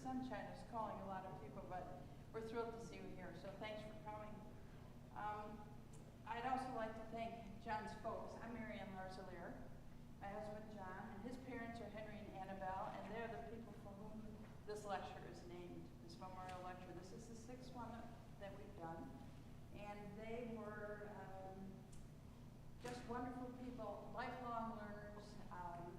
sunshine is calling a lot of people, but we're thrilled to see you here, so thanks for coming. I'd also like to thank John's folks. I'm Mary Ann Larzalier, my husband John, and his parents are Henry and Annabelle, and they're the people for whom this lecture is named, this memorial lecture. This is the 6th one that we've done, and they were just wonderful people, lifelong learners.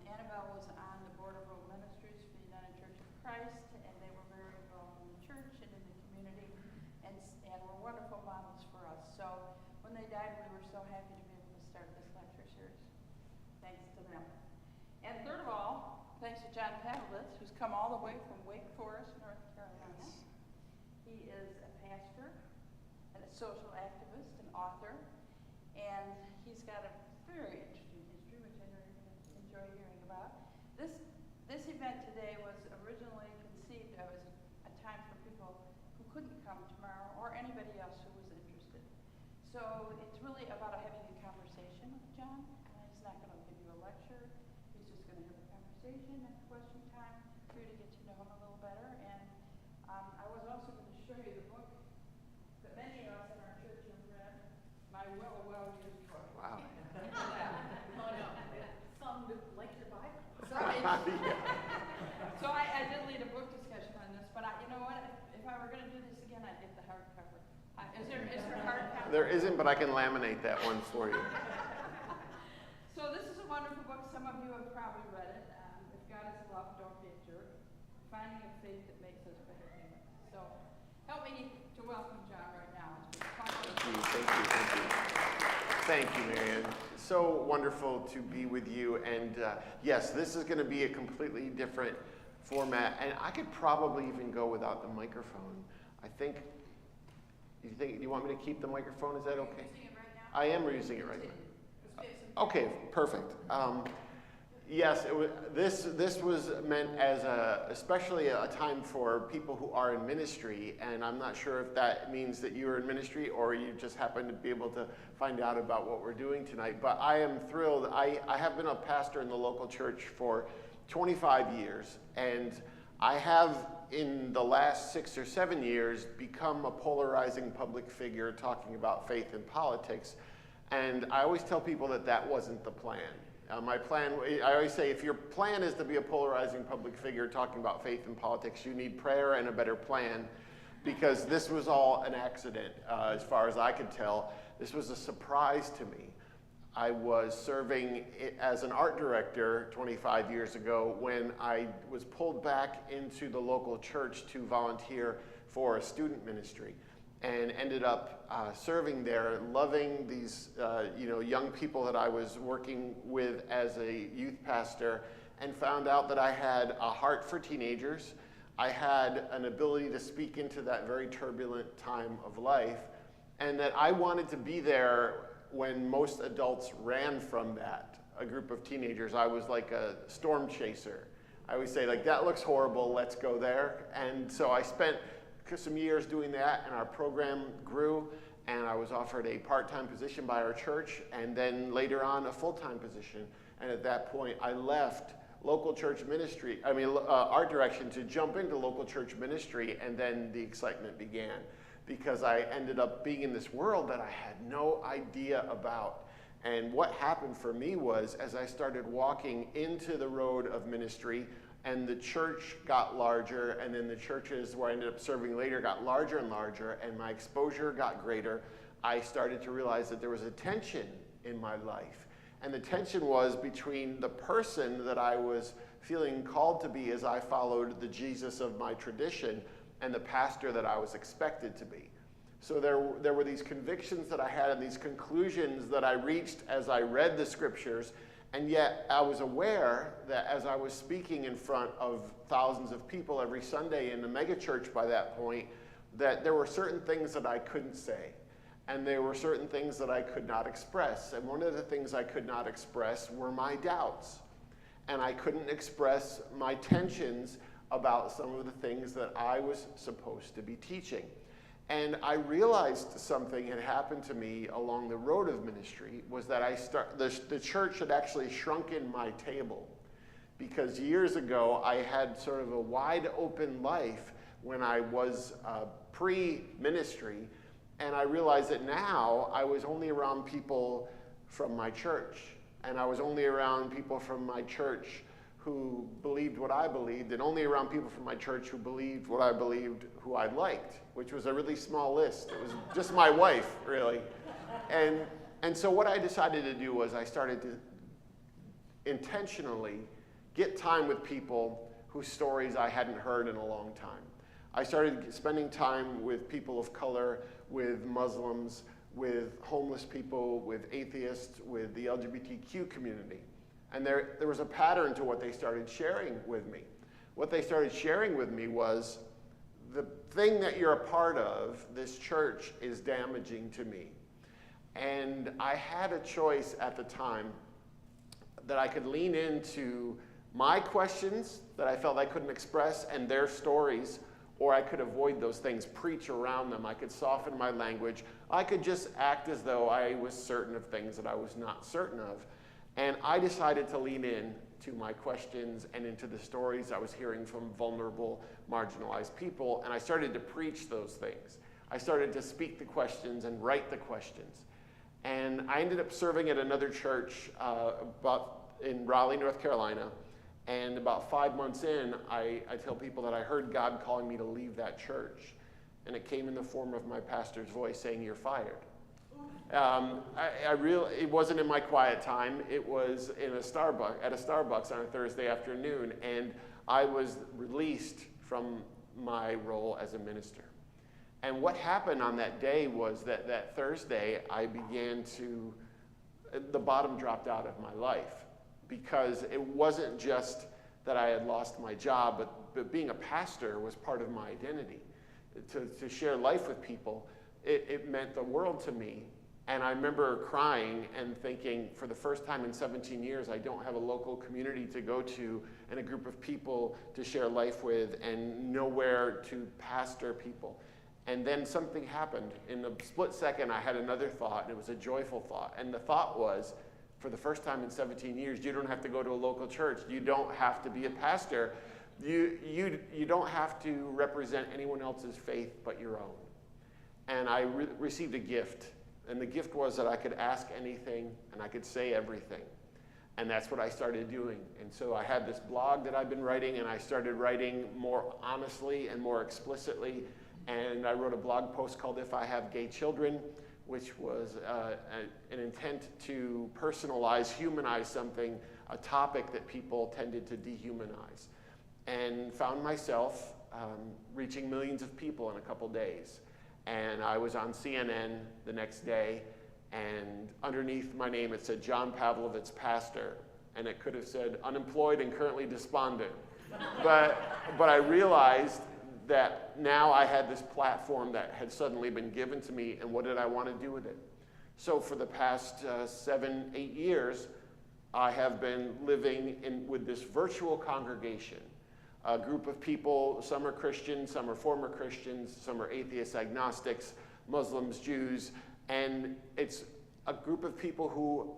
Annabelle was on the board of World Ministries for the United Church of Christ, and they were very involved in the church and in the community, and were wonderful models for us. So when they died, we were so happy to be able to start this lecture series. Thanks to them. And third of all, thanks to John Pavlovitz, who's come all the way from Wake Forest, North Carolina. He is a pastor and a social activist and author, and he's got a very interesting history, which I know you're going to enjoy hearing about. This event today was originally conceived as a time for people who couldn't come tomorrow or anybody else who was interested. So it's really about having a conversation with John. He's not going to give you a lecture. He's just going to have a conversation and question time for you to get to know him a little better. And I was also going to show you the book that many of us in our church have read, My Well-Used Book. Wow. Oh, no. Some like your Bible. So I did lead a book discussion on this, but you know what? If I were going to do this again, I'd get the hardcover. Is there hardcover? There isn't, but I can laminate that one for you. So this is a wonderful book. Some of you have probably read it. If God is love, don't be a jerk. Finding a faith that makes us better humans. So help me to welcome John right now. Thank you, Marianne. So wonderful to be with you. And yes, this is going to be a completely different format. And I could probably even go without the microphone. You want me to keep the microphone? Is that okay? Are you using it right now? I am using it right now. Okay, perfect. Yes, this was meant as especially a time for people who are in ministry, and I'm not sure if that means that you're in ministry or you just happen to be able to find out about what we're doing tonight. But I am thrilled. I have been a pastor in the local church for 25 years, and I have, in the last 6 or 7 years, become a polarizing public figure talking about faith and politics. And I always tell people that wasn't the plan. My plan, I always say, if your plan is to be a polarizing public figure talking about faith and politics, you need prayer and a better plan, because this was all an accident, as far as I could tell. This was a surprise to me. I was serving as an art director 25 years ago when I was pulled back into the local church to volunteer for a student ministry, and ended up serving there, loving these young people that I was working with as a youth pastor, and found out that I had a heart for teenagers. I had an ability to speak into that very turbulent time of life, and that I wanted to be there when most adults ran from a group of teenagers. I was like a storm chaser. I always say, like, that looks horrible, let's go there. And so I spent some years doing that, and our program grew, and I was offered a part-time position by our church, and then later on a full-time position. And at that point, I left local church ministry, art direction, to jump into local church ministry, and then the excitement began, because I ended up being in this world that I had no idea about. And what happened for me was, as I started walking into the road of ministry, and the church got larger, and then the churches where I ended up serving later got larger and larger, and my exposure got greater, I started to realize that there was a tension in my life. And the tension was between the person that I was feeling called to be as I followed the Jesus of my tradition, and the pastor that I was expected to be. So there were these convictions that I had and these conclusions that I reached as I read the scriptures, and yet I was aware that as I was speaking in front of thousands of people every Sunday in the megachurch by that point, that there were certain things that I couldn't say, and there were certain things that I could not express. And one of the things I could not express were my doubts, and I couldn't express my tensions about some of the things that I was supposed to be teaching. And I realized something had happened to me along the road of ministry, was that the church had actually shrunken my table because years ago I had sort of a wide open life when I was pre-ministry, and I realized that now I was only around people from my church, and I was only around people from my church who believed what I believed, and only around people from my church who believed what I believed, who I liked, which was a really small list. It was just my wife, really. And so what I decided to do was I started to intentionally get time with people whose stories I hadn't heard in a long time. I started spending time with people of color, with Muslims, with homeless people, with atheists, with the LGBTQ community. And there was a pattern to what they started sharing with me. What they started sharing with me was, the thing that you're a part of, this church, is damaging to me. And I had a choice at the time that I could lean into my questions that I felt I couldn't express and their stories, or I could avoid those things, preach around them. I could soften my language. I could just act as though I was certain of things that I was not certain of. And I decided to lean in to my questions and into the stories I was hearing from vulnerable, marginalized people, and I started to preach those things. I started to speak the questions and write the questions. And I ended up serving at another church in Raleigh, North Carolina, and about 5 months in, I tell people that I heard God calling me to leave that church, and it came in the form of my pastor's voice saying, "You're fired." It wasn't in my quiet time. It was at a Starbucks on a Thursday afternoon, and I was released from my role as a minister. And what happened on that day was that Thursday, the bottom dropped out of my life, because it wasn't just that I had lost my job, but being a pastor was part of my identity. To share life with people, it meant the world to me. And I remember crying and thinking, for the first time in 17 years, I don't have a local community to go to and a group of people to share life with and nowhere to pastor people. And then something happened. In a split second, I had another thought, and it was a joyful thought. And the thought was, for the first time in 17 years, you don't have to go to a local church. You don't have to be a pastor. You don't have to represent anyone else's faith but your own. And I received a gift. And the gift was that I could ask anything and I could say everything. And that's what I started doing. And so I had this blog that I've been writing, and I started writing more honestly and more explicitly. And I wrote a blog post called "If I Have Gay Children," which was an intent to personalize, humanize something, a topic that people tended to dehumanize. And found myself reaching millions of people in a couple days. And I was on CNN the next day, and underneath my name it said John Pavlovitz, pastor, and it could have said unemployed and currently despondent. But I realized that now I had this platform that had suddenly been given to me, and what did I want to do with it? So for the past 7, 8 years, I have been living with this virtual congregation. A group of people, some are Christians, some are former Christians, some are atheists, agnostics, Muslims, Jews, and it's a group of people who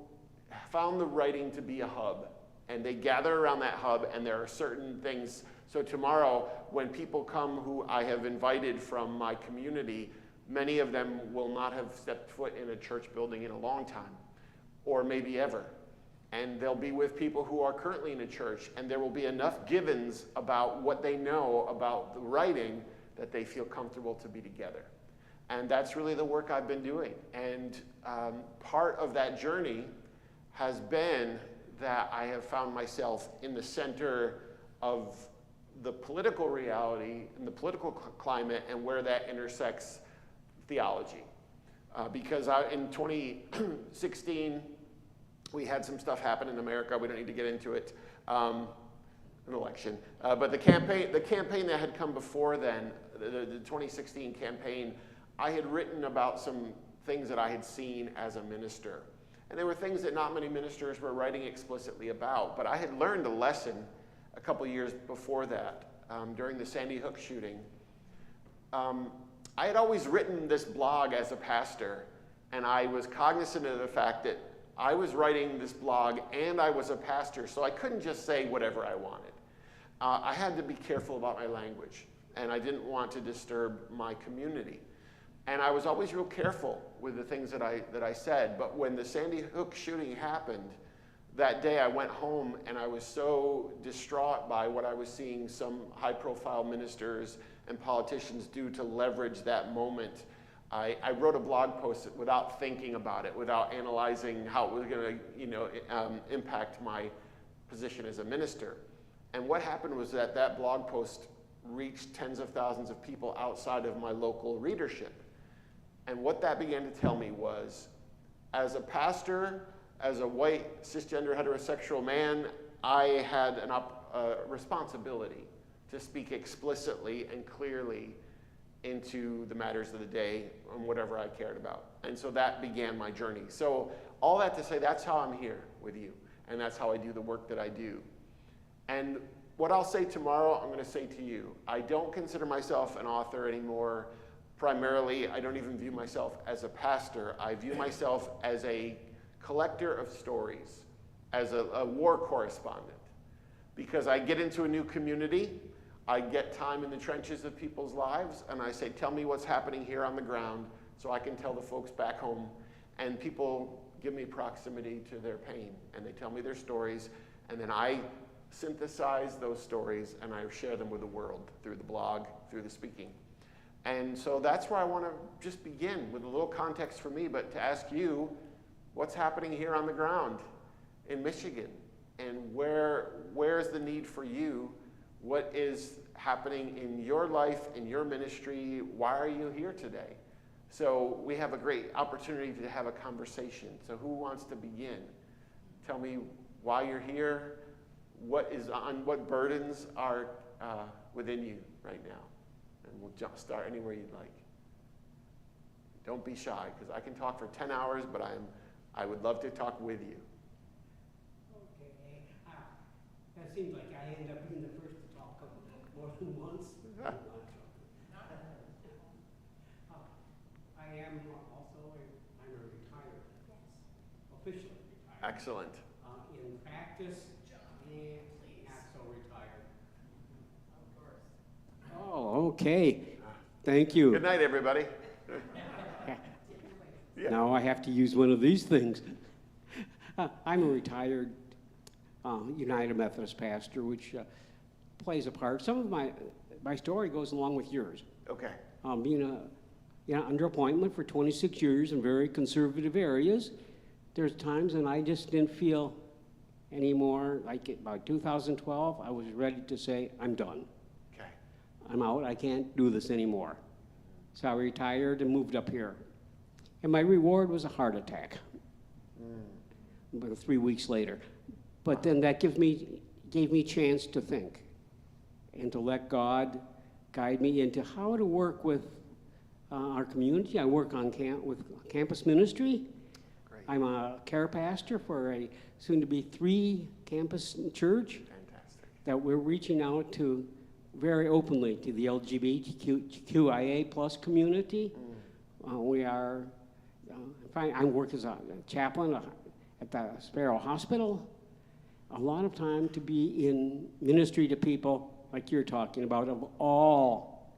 found the writing to be a hub, and they gather around that hub, and there are certain things. So tomorrow, when people come who I have invited from my community, many of them will not have stepped foot in a church building in a long time, or maybe ever. And they'll be with people who are currently in a church, and there will be enough givens about what they know about the writing that they feel comfortable to be together. And that's really the work I've been doing. And part of that journey has been that I have found myself in the center of the political reality and the political climate and where that intersects theology. Because in 2016, we had some stuff happen in America. We don't need to get into it, an election. But the campaign that had come before then, the 2016 campaign, I had written about some things that I had seen as a minister. And there were things that not many ministers were writing explicitly about. But I had learned a lesson a couple years before that, during the Sandy Hook shooting. I had always written this blog as a pastor, and I was cognizant of the fact that I was writing this blog and I was a pastor, so I couldn't just say whatever I wanted. I had to be careful about my language, and I didn't want to disturb my community. And I was always real careful with the things that I said, but when the Sandy Hook shooting happened, that day I went home and I was so distraught by what I was seeing some high-profile ministers and politicians do to leverage that moment. I wrote a blog post without thinking about it, without analyzing how it was going to, impact my position as a minister. And what happened was that blog post reached tens of thousands of people outside of my local readership. And what that began to tell me was, as a pastor, as a white, cisgender, heterosexual man, I had a responsibility to speak explicitly and clearly into the matters of the day and whatever I cared about. And so that began my journey. So all that to say, that's how I'm here with you, and that's how I do the work that I do. And what I'll say tomorrow, I'm going to say to you. I don't consider myself an author anymore. Primarily, I don't even view myself as a pastor. I view myself as a collector of stories, as a war correspondent. Because I get into a new community, I get time in the trenches of people's lives, and I say, tell me what's happening here on the ground so I can tell the folks back home. And people give me proximity to their pain, and they tell me their stories, and then I synthesize those stories and I share them with the world through the blog, through the speaking. And so that's where I want to just begin with a little context for me, but to ask you, what's happening here on the ground in Michigan? And where's the need for you? What is happening in your life, in your ministry? Why are you here today? So we have a great opportunity to have a conversation. So who wants to begin? Tell me why you're here, what burdens are within you right now. And we'll start anywhere you'd like. Don't be shy, because I can talk for 10 hours, but I would love to talk with you. Okay. That seems like I end up being the first to talk more than once. I am also I'm a retired, officially retired. Excellent. In practice, and not so retired. Oh, okay. Thank you. Good night, everybody. Yeah. Now I have to use one of these things. I'm a retired United Methodist pastor, which plays a part. Some of my story goes along with yours. Okay. Being under appointment for 26 years in very conservative areas, there's times when I just didn't feel anymore. Like about 2012, I was ready to say, I'm done. Okay. I'm out. I can't do this anymore. So I retired and moved up here. And my reward was a heart attack. About 3 weeks later. But then that gave me a chance to think and to let God guide me into how to work with our community. I work with campus ministry. Great. I'm a care pastor for a soon-to-be 3-campus church. Fantastic. That we're reaching out to very openly to the LGBTQIA plus community. We are, I work as a chaplain at the Sparrow Hospital. A lot of time to be in ministry to people like you're talking about, of all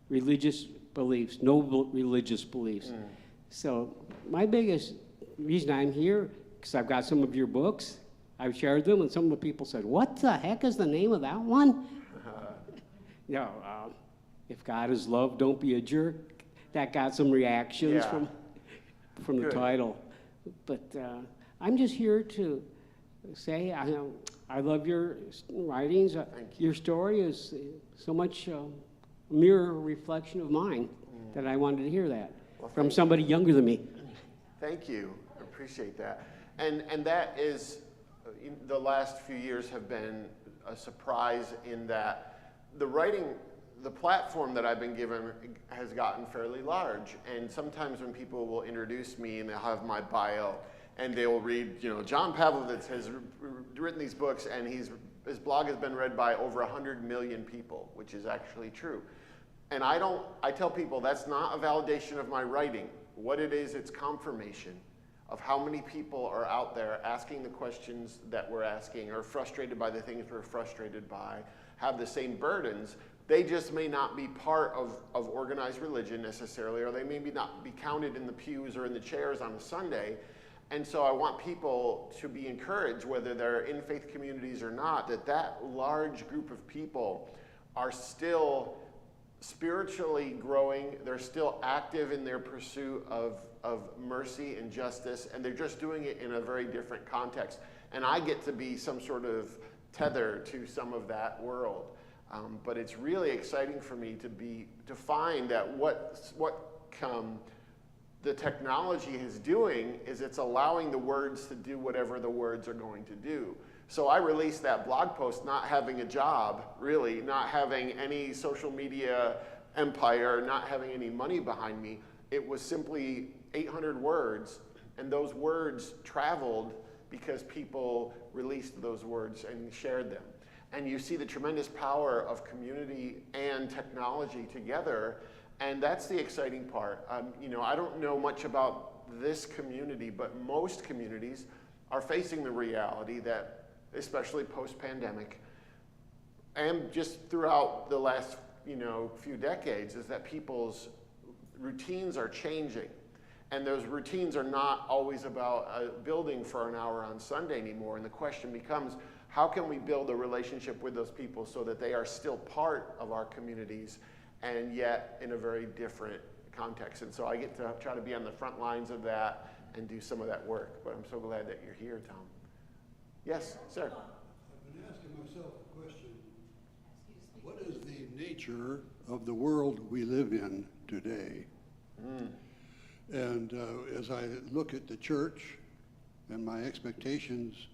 religious beliefs, no religious beliefs. So my biggest reason I'm here, because I've got some of your books, I've shared them, and some of the people said, what the heck is the name of that one? If God is love, don't be a jerk. That got some reactions from the title. But I'm just here to say I love your writings. Your story is so much a mirror reflection of mine that I wanted to hear that from somebody younger than me. Thank you. I appreciate that. And that is, the last few years have been a surprise in that the platform that I've been given has gotten fairly large. And sometimes when people will introduce me and they'll have my bio and they will read, John Pavlovitz has written these books and his blog has been read by over 100 million people, which is actually true. And I tell people that's not a validation of my writing. What it is, it's confirmation of how many people are out there asking the questions that we're asking, are frustrated by the things we're frustrated by, have the same burdens. They just may not be part of organized religion necessarily, or they may not be counted in the pews or in the chairs on a Sunday. And so I want people to be encouraged, whether they're in faith communities or not, that large group of people are still spiritually growing. They're still active in their pursuit of mercy and justice, and they're just doing it in a very different context. And I get to be some sort of tether to some of that world. But it's really exciting for me to find that what the technology is doing is it's allowing the words to do whatever the words are going to do. So I released that blog post not having a job, really, not having any social media empire, not having any money behind me. It was simply 800 words, and those words traveled because people released those words and shared them. And you see the tremendous power of community and technology together, and that's the exciting part. I don't know much about this community, but most communities are facing the reality that, especially post-pandemic, and just throughout the last few decades, is that people's routines are changing. And those routines are not always about building for an hour on Sunday anymore. And the question becomes, how can we build a relationship with those people so that they are still part of our communities and yet in a very different context? And so I get to try to be on the front lines of that and do some of that work. But I'm so glad that you're here, Tom. Yes, sir. I've been asking myself the question, what is the nature of the world we live in today? And as I look at the church and my expectations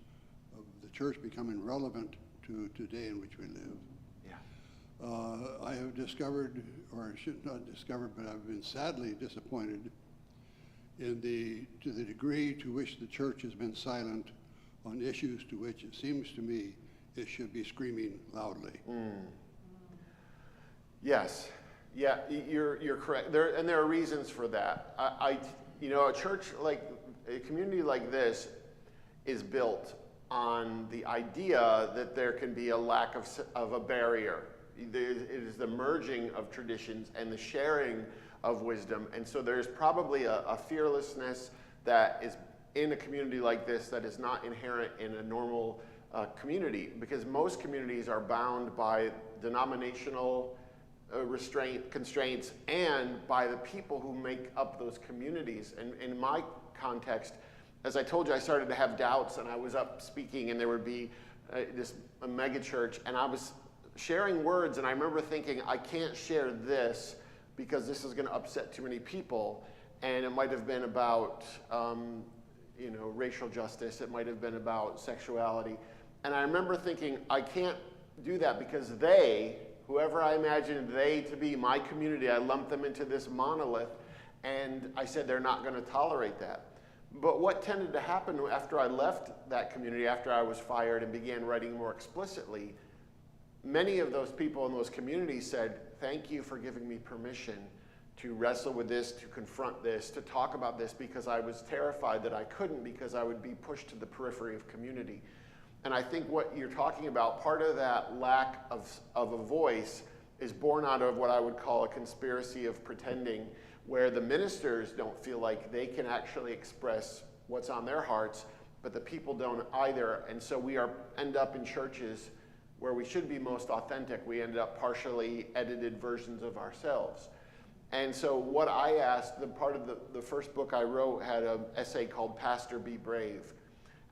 of the church becoming relevant to today in which we live, I have discovered, or I should not discovered, but I've been sadly disappointed to the degree to which the church has been silent on issues to which it seems to me it should be screaming loudly. Yes. Yeah, you're correct. There are reasons for that. A church a community like this is built on the idea that there can be a lack of a barrier. It is the merging of traditions and the sharing of wisdom. And so there's probably a fearlessness that is in a community like this that is not inherent in a normal community, because most communities are bound by denominational constraints and by the people who make up those communities. And in my context, as I told you, I started to have doubts, and I was up speaking, and there would be a mega church, and I was sharing words, and I remember thinking, I can't share this because this is going to upset too many people. And it might have been about racial justice. It might have been about sexuality. And I remember thinking, I can't do that because whoever I imagined they to be, my community, I lumped them into this monolith, and I said they're not going to tolerate that. But what tended to happen after I left that community, after I was fired and began writing more explicitly, many of those people in those communities said, thank you for giving me permission to wrestle with this, to confront this, to talk about this, because I was terrified that I couldn't, because I would be pushed to the periphery of community. And I think what you're talking about, part of that lack of a voice is born out of what I would call a conspiracy of pretending, where the ministers don't feel like they can actually express what's on their hearts, but the people don't either. And so we end up in churches where we should be most authentic. We ended up partially edited versions of ourselves. And so what I asked, the part of the first book I wrote had an essay called Pastor Be Brave.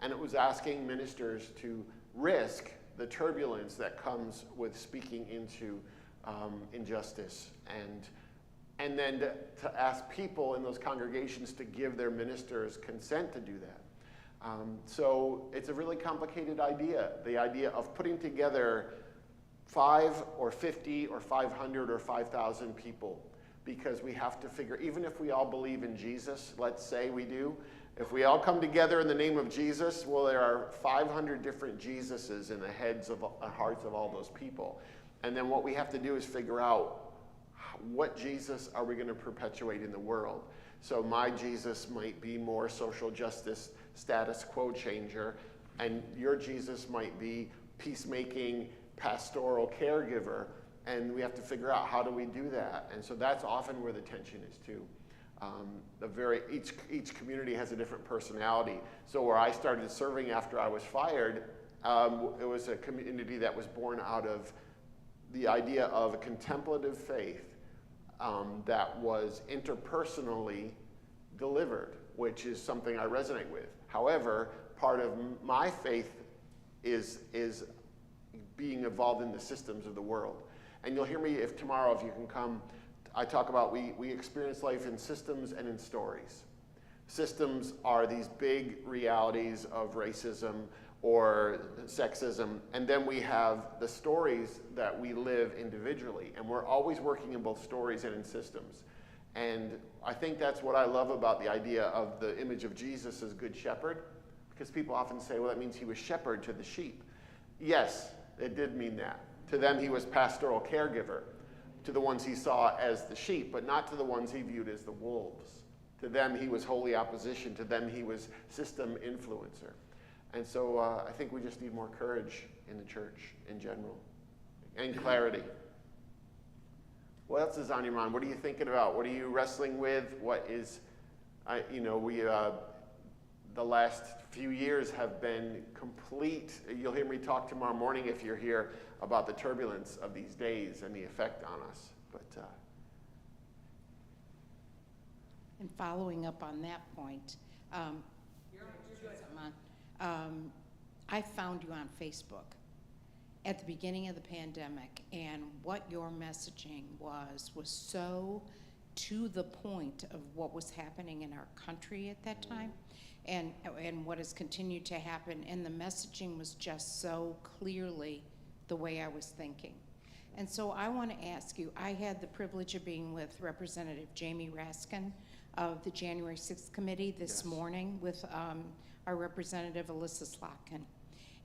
And it was asking ministers to risk the turbulence that comes with speaking into injustice, and then to ask people in those congregations to give their ministers consent to do that. So it's a really complicated idea, the idea of putting together 5 or 50 or 500 or 5,000 people, because we have to figure, even if we all believe in Jesus, let's say we do, if we all come together in the name of Jesus, well, there are 500 different Jesuses in the heads of hearts of all those people. And then what we have to do is figure out, what Jesus are we going to perpetuate in the world? So my Jesus might be more social justice, status quo changer, and your Jesus might be peacemaking, pastoral caregiver, and we have to figure out how do we do that. And so that's often where the tension is too. Each community has a different personality. So where I started serving after I was fired, it was a community that was born out of the idea of a contemplative faith that was interpersonally delivered, which is something I resonate with. However, part of my faith is being involved in the systems of the world. And you'll hear me tomorrow, if you can come, I talk about we experience life in systems and in stories. Systems are these big realities of racism or sexism, and then we have the stories that we live individually, and we're always working in both stories and in systems. And I think that's what I love about the idea of the image of Jesus as Good Shepherd, because people often say, well, that means he was shepherd to the sheep. Yes, it did mean that. To them, he was pastoral caregiver, to the ones he saw as the sheep, but not to the ones he viewed as the wolves. To them, he was holy opposition. To them, he was system influencer. And so I think we just need more courage in the church in general, and clarity. What else is on your mind? What are you thinking about? What are you wrestling with? What is, the last few years have been complete. You'll hear me talk tomorrow morning if you're here about the turbulence of these days and the effect on us. But and following up on that point, I found you on Facebook at the beginning of the pandemic, and what your messaging was so to the point of what was happening in our country at that time, and what has continued to happen, and the messaging was just so clearly the way I was thinking. And so I want to ask you, I had the privilege of being with Representative Jamie Raskin of the January 6th committee this morning with our Representative Alyssa Slotkin.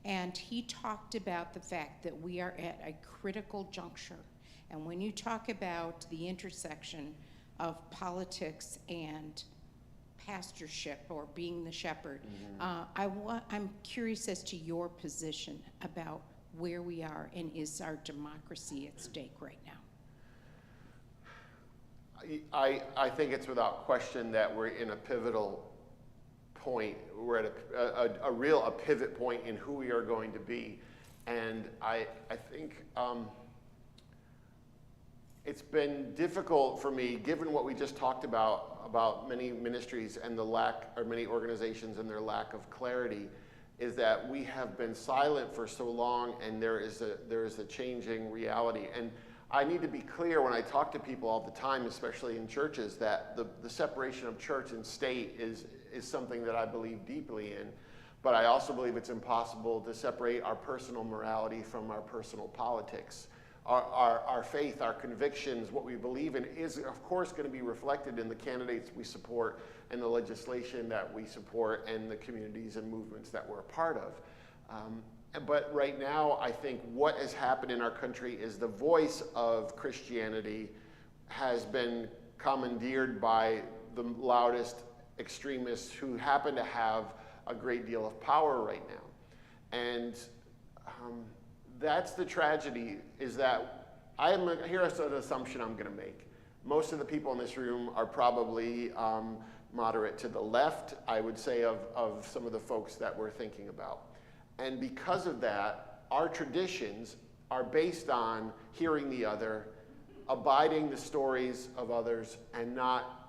And he talked about the fact that we are at a critical juncture. And when you talk about the intersection of politics and pastorship or being the shepherd, I'm curious as to your position about where we are, and is our democracy at stake right now? I think it's without question that we're in a pivotal point. We're at a pivot point in who we are going to be. And I think it's been difficult for me, given what we just talked about many ministries and the lack, or many organizations and their lack of clarity, is that we have been silent for so long, and there is a changing reality. And I need to be clear when I talk to people all the time, especially in churches, that the separation of church and state is something that I believe deeply in. But I also believe it's impossible to separate our personal morality from our personal politics. Our faith, our convictions, what we believe in is, of course, going to be reflected in the candidates we support and the legislation that we support and the communities and movements that we're a part of. But right now, I think what has happened in our country is the voice of Christianity has been commandeered by the loudest extremists who happen to have a great deal of power right now. And that's the tragedy, is that here's an assumption I'm going to make. Most of the people in this room are probably moderate to the left, I would say, of some of the folks that we're thinking about. And because of that, our traditions are based on hearing the other, abiding the stories of others, and not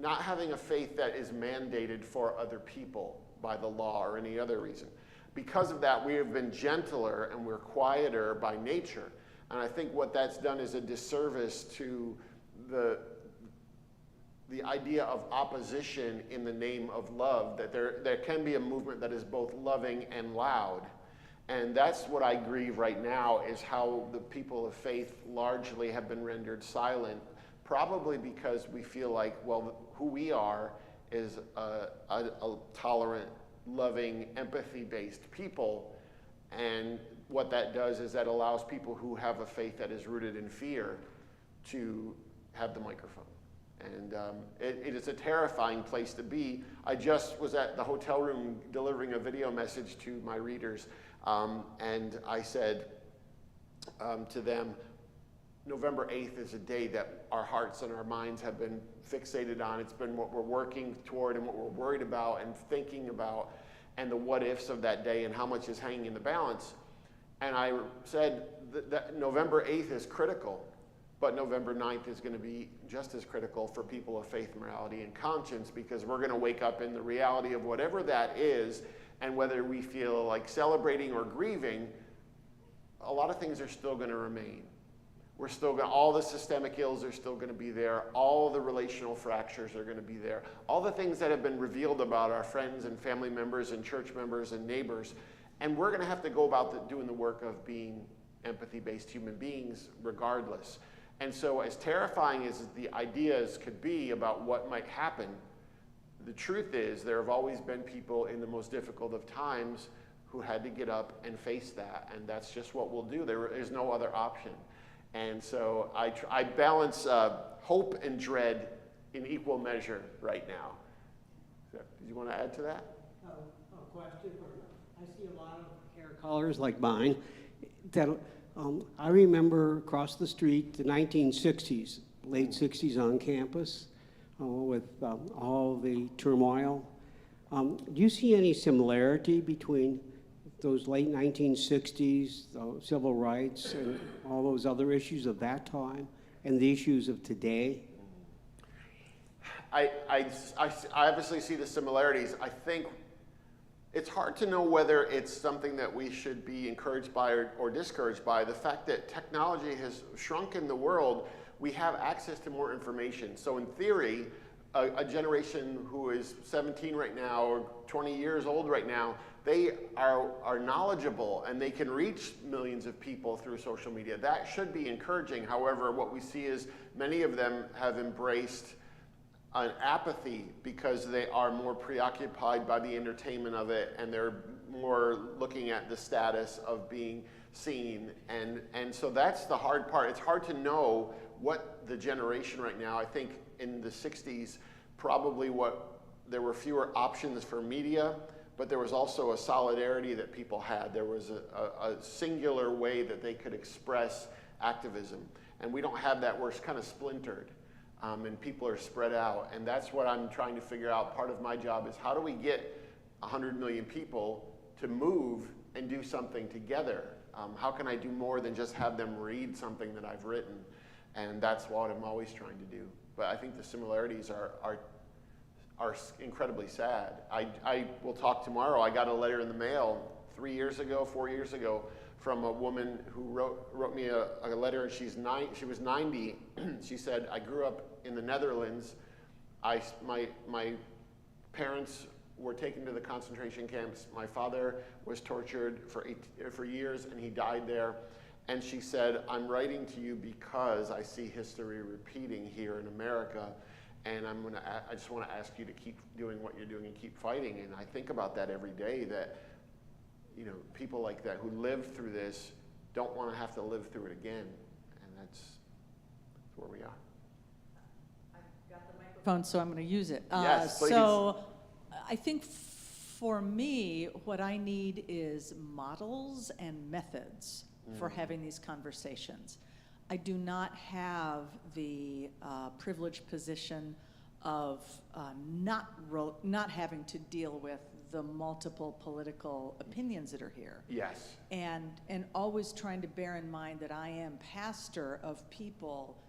having a faith that is mandated for other people by the law or any other reason. Because of that, we have been gentler and we're quieter by nature. And I think what that's done is a disservice to the idea of opposition in the name of love, that there can be a movement that is both loving and loud. And that's what I grieve right now, is how the people of faith largely have been rendered silent, probably because we feel like, well, who we are is a tolerant, loving, empathy-based people, and what that does is that allows people who have a faith that is rooted in fear to have the microphone. And it is a terrifying place to be. I just was at the hotel room delivering a video message to my readers, and I said to them, November 8th is a day that our hearts and our minds have been fixated on. It's been what we're working toward and what we're worried about and thinking about, and the what ifs of that day and how much is hanging in the balance. And I said that November 8th is critical, but November 9th is going to be just as critical for people of faith, morality, and conscience, because we're going to wake up in the reality of whatever that is, and whether we feel like celebrating or grieving, a lot of things are still going to remain. We're still going, all the systemic ills are still going to be there. All the relational fractures are going to be there. All the things that have been revealed about our friends and family members and church members and neighbors. And we're going to have to go about doing the work of being empathy-based human beings regardless. And so as terrifying as the ideas could be about what might happen, the truth is there have always been people in the most difficult of times who had to get up and face that. And that's just what we'll do. There is no other option. And so I balance hope and dread in equal measure right now. So, did you want to add to that? A question. I see a lot of hair colors like mine. That I remember across the street, the 1960s, late 60s on campus, with all the turmoil. Do you see any similarity between those late 1960s, civil rights, and all those other issues of that time, and the issues of today? I obviously see the similarities. I think it's hard to know whether it's something that we should be encouraged by or discouraged by. The fact that technology has shrunken the world, we have access to more information. So in theory, a generation who is 17 right now or 20 years old right now, they are knowledgeable and they can reach millions of people through social media. That should be encouraging. However, what we see is many of them have embraced an apathy because they are more preoccupied by the entertainment of it, and they're more looking at the status of being seen. And so that's the hard part. It's hard to know what the generation right now, I think in the 60s, probably there were fewer options for media, but there was also a solidarity that people had. There was a singular way that they could express activism. And we don't have that. We're kind of splintered, and people are spread out. And that's what I'm trying to figure out. Part of my job is how do we get 100 million people to move and do something together? How can I do more than just have them read something that I've written? And that's what I'm always trying to do. But I think the similarities are incredibly sad. I will talk tomorrow. I got a letter in the mail 4 years ago, from a woman who wrote me a letter, and she was 90. She said, I grew up in the Netherlands. My parents were taken to the concentration camps. My father was tortured for years, and he died there. And she said, I'm writing to you because I see history repeating here in America. And I just want to ask you to keep doing what you're doing and keep fighting. And I think about that every day, that people like that who lived through this don't want to have to live through it again. And that's where we are. I've got the microphone, so I'm going to use it. Yes, please. So I think for me, what I need is models and methods for having these conversations. I do not have the privileged position of not having to deal with the multiple political opinions that are here. Yes. And always trying to bear in mind that I am pastor of people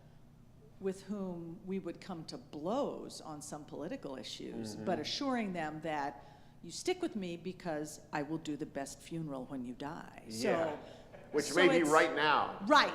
with whom we would come to blows on some political issues, but assuring them that you stick with me because I will do the best funeral when you die. Yeah. Which may be right now. Right.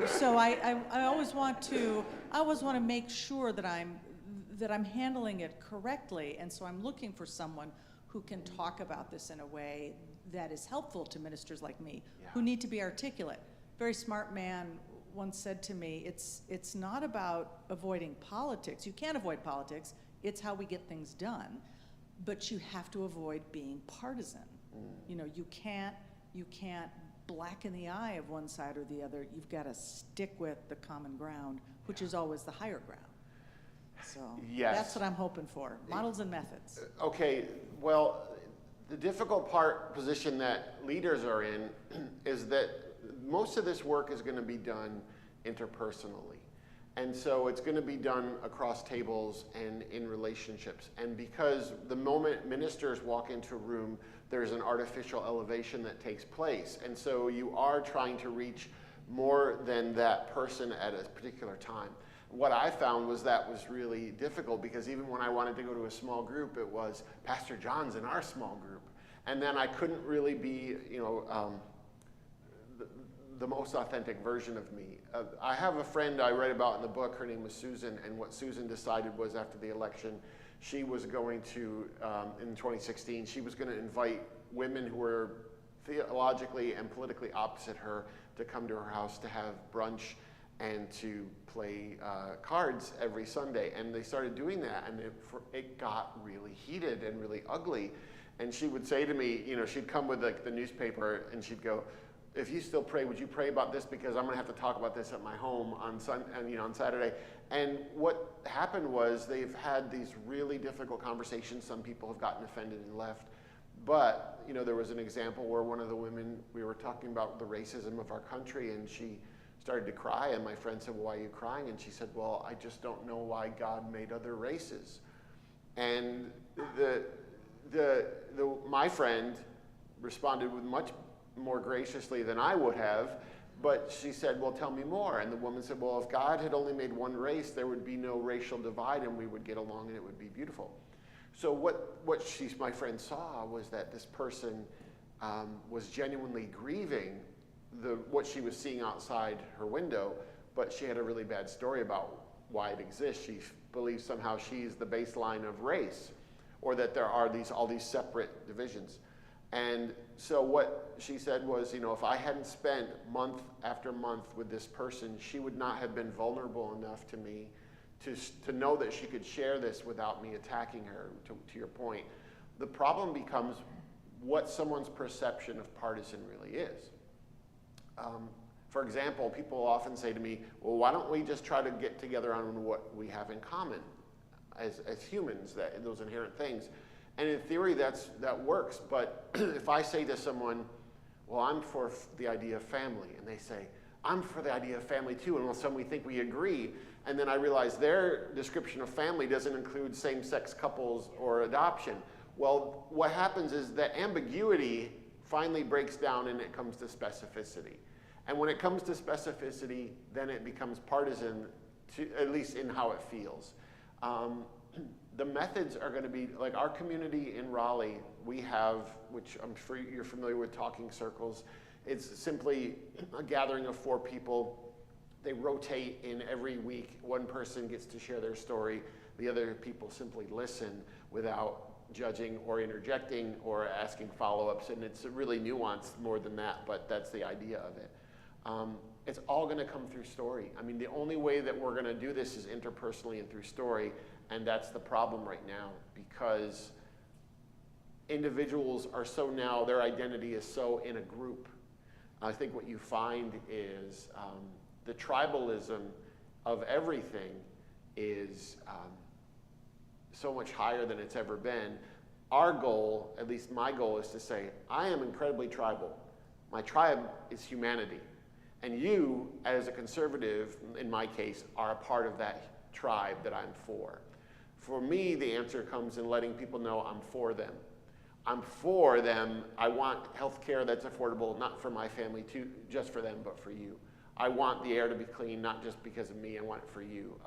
So I always want to make sure that I'm handling it correctly, and so I'm looking for someone who can talk about this in a way that is helpful to ministers like me, who need to be articulate. Very smart man once said to me, it's not about avoiding politics. You can't avoid politics. It's how we get things done, but you have to avoid being partisan. You can't black in the eye of one side or the other. You've got to stick with the common ground, which is always the higher ground. So Yes. that's what I'm hoping for, models and methods. Okay, well, the difficult position that leaders are in is that most of this work is going to be done interpersonally. And so it's going to be done across tables and in relationships. And because the moment ministers walk into a room, there's an artificial elevation that takes place. And so you are trying to reach more than that person at a particular time. What I found was that was really difficult, because even when I wanted to go to a small group, it was Pastor John's in our small group. And then I couldn't really be, the most authentic version of me. I have a friend I write about in the book. Her name was Susan, and what Susan decided was, after the election, she was going to, in 2016, she was going to invite women who were theologically and politically opposite her to come to her house to have brunch and to play cards every Sunday. And they started doing that, and it got really heated and really ugly. And she would say to me, she'd come with the newspaper, and she'd go, "If you still pray, would you pray about this? Because I'm going to have to talk about this at my home on Saturday." And what happened was, they've had these really difficult conversations. Some people have gotten offended and left. But there was an example where one of the women, we were talking about the racism of our country, and she started to cry. And my friend said, "Well, why are you crying?" And she said, "Well, I just don't know why God made other races." And my friend responded with much more graciously than I would have, but she said, "Well, tell me more." And the woman said, "Well, if God had only made one race, there would be no racial divide, and we would get along, and it would be beautiful." So what my friend saw was that this person was genuinely grieving what she was seeing outside her window, but she had a really bad story about why it exists. She believes somehow she's the baseline of race, or that there are all these separate divisions. And so what she said was, if I hadn't spent month after month with this person, she would not have been vulnerable enough to me to know that she could share this without me attacking her, to your point. The problem becomes what someone's perception of partisan really is. For example, people often say to me, "Well, why don't we just try to get together on what we have in common as humans, those inherent things?" And in theory, that works. But if I say to someone, "Well, I'm for the idea of family," and they say, "I'm for the idea of family too," and all of a sudden we think we agree, and then I realize their description of family doesn't include same-sex couples or adoption. Well, what happens is that ambiguity finally breaks down, and it comes to specificity. And when it comes to specificity, then it becomes partisan, at least in how it feels. The methods are going to be, like our community in Raleigh, we have, which I'm sure you're familiar with, talking circles. It's simply a gathering of 4 people. They rotate in every week. One person gets to share their story. The other people simply listen without judging or interjecting or asking follow-ups. And it's really nuanced more than that, but that's the idea of it. It's all going to come through story. I mean, the only way that we're going to do this is interpersonally and through story. And that's the problem right now, because individuals are so now, their identity is so in a group. I think what you find is the tribalism of everything is so much higher than it's ever been. Our goal, at least my goal, is to say, I am incredibly tribal. My tribe is humanity. And you, as a conservative, in my case, are a part of that tribe that I'm for. For me, the answer comes in letting people know I'm for them. I'm for them. I want health care that's affordable, not for my family, just for them, but for you. I want the air to be clean, not just because of me. I want it for you.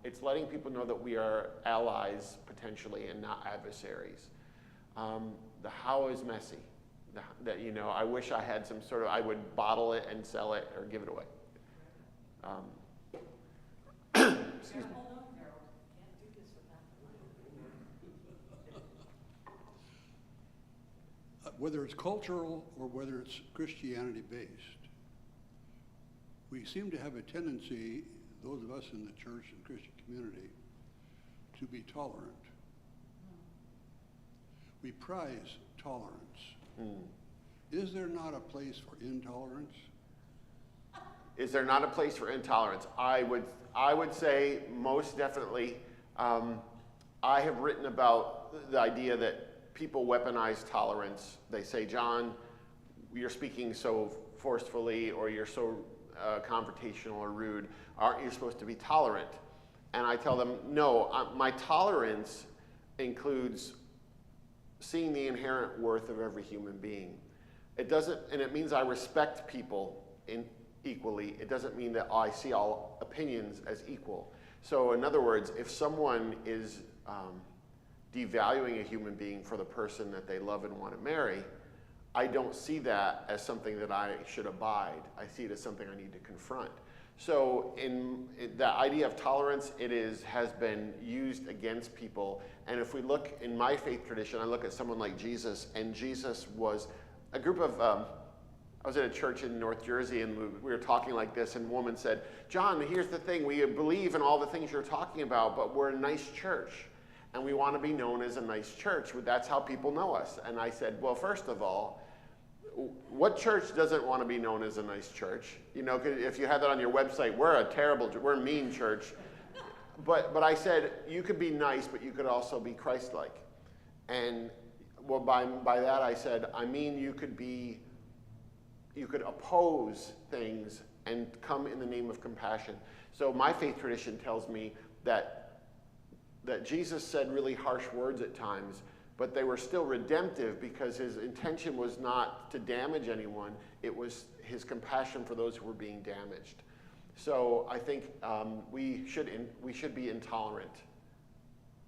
It's letting people know that we are allies, potentially, and not adversaries. The how is messy. I wish I had some sort of, I would bottle it and sell it or give it away. Excuse me. Whether it's cultural or whether it's Christianity-based, we seem to have a tendency, those of us in the church and Christian community, to be tolerant. We prize tolerance. Is there not a place for intolerance? Is there not a place for intolerance? I would say most definitely. I have written about the idea that people weaponize tolerance. They say, John, you're speaking so forcefully, or you're so confrontational or rude. Aren't you supposed to be tolerant? And I tell them, no, my tolerance includes seeing the inherent worth of every human being. It doesn't, and it means I respect people equally. It doesn't mean that I see all opinions as equal. So in other words, if someone is devaluing a human being for the person that they love and want to marry, I don't see that as something that I should abide. I see it as something I need to confront. So in the idea of tolerance, has been used against people. And if we look in my faith tradition, I look at someone like Jesus, and Jesus was a group of, I was at a church in North Jersey, and we were talking like this, and a woman said, John, here's the thing, we believe in all the things you're talking about, but we're a nice church, and we want to be known as a nice church. That's how people know us. And I said, well, first of all, what church doesn't want to be known as a nice church? You know, if you have that on your website, we're a mean church. But I said, you could be nice, but you could also be Christ-like. And well, by that I said, I mean you could oppose things and come in the name of compassion. So my faith tradition tells me that Jesus said really harsh words at times, but they were still redemptive because his intention was not to damage anyone. It was his compassion for those who were being damaged. So I think we should be intolerant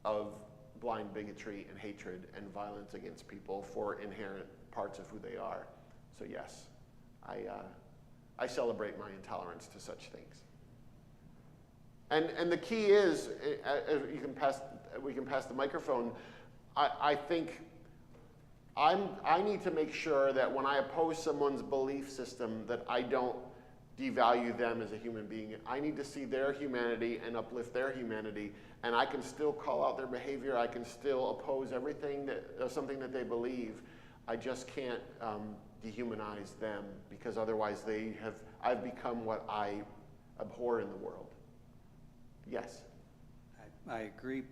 of blind bigotry and hatred and violence against people for inherent parts of who they are. So yes, I celebrate my intolerance to such things. And the key is, we can pass the microphone. I think I need to make sure that when I oppose someone's belief system that I don't devalue them as a human being. I need to see their humanity and uplift their humanity, and I can still call out their behavior. I can still oppose everything something that they believe. I just can't dehumanize them, because otherwise I've become what I abhor in the world. Yes? I agree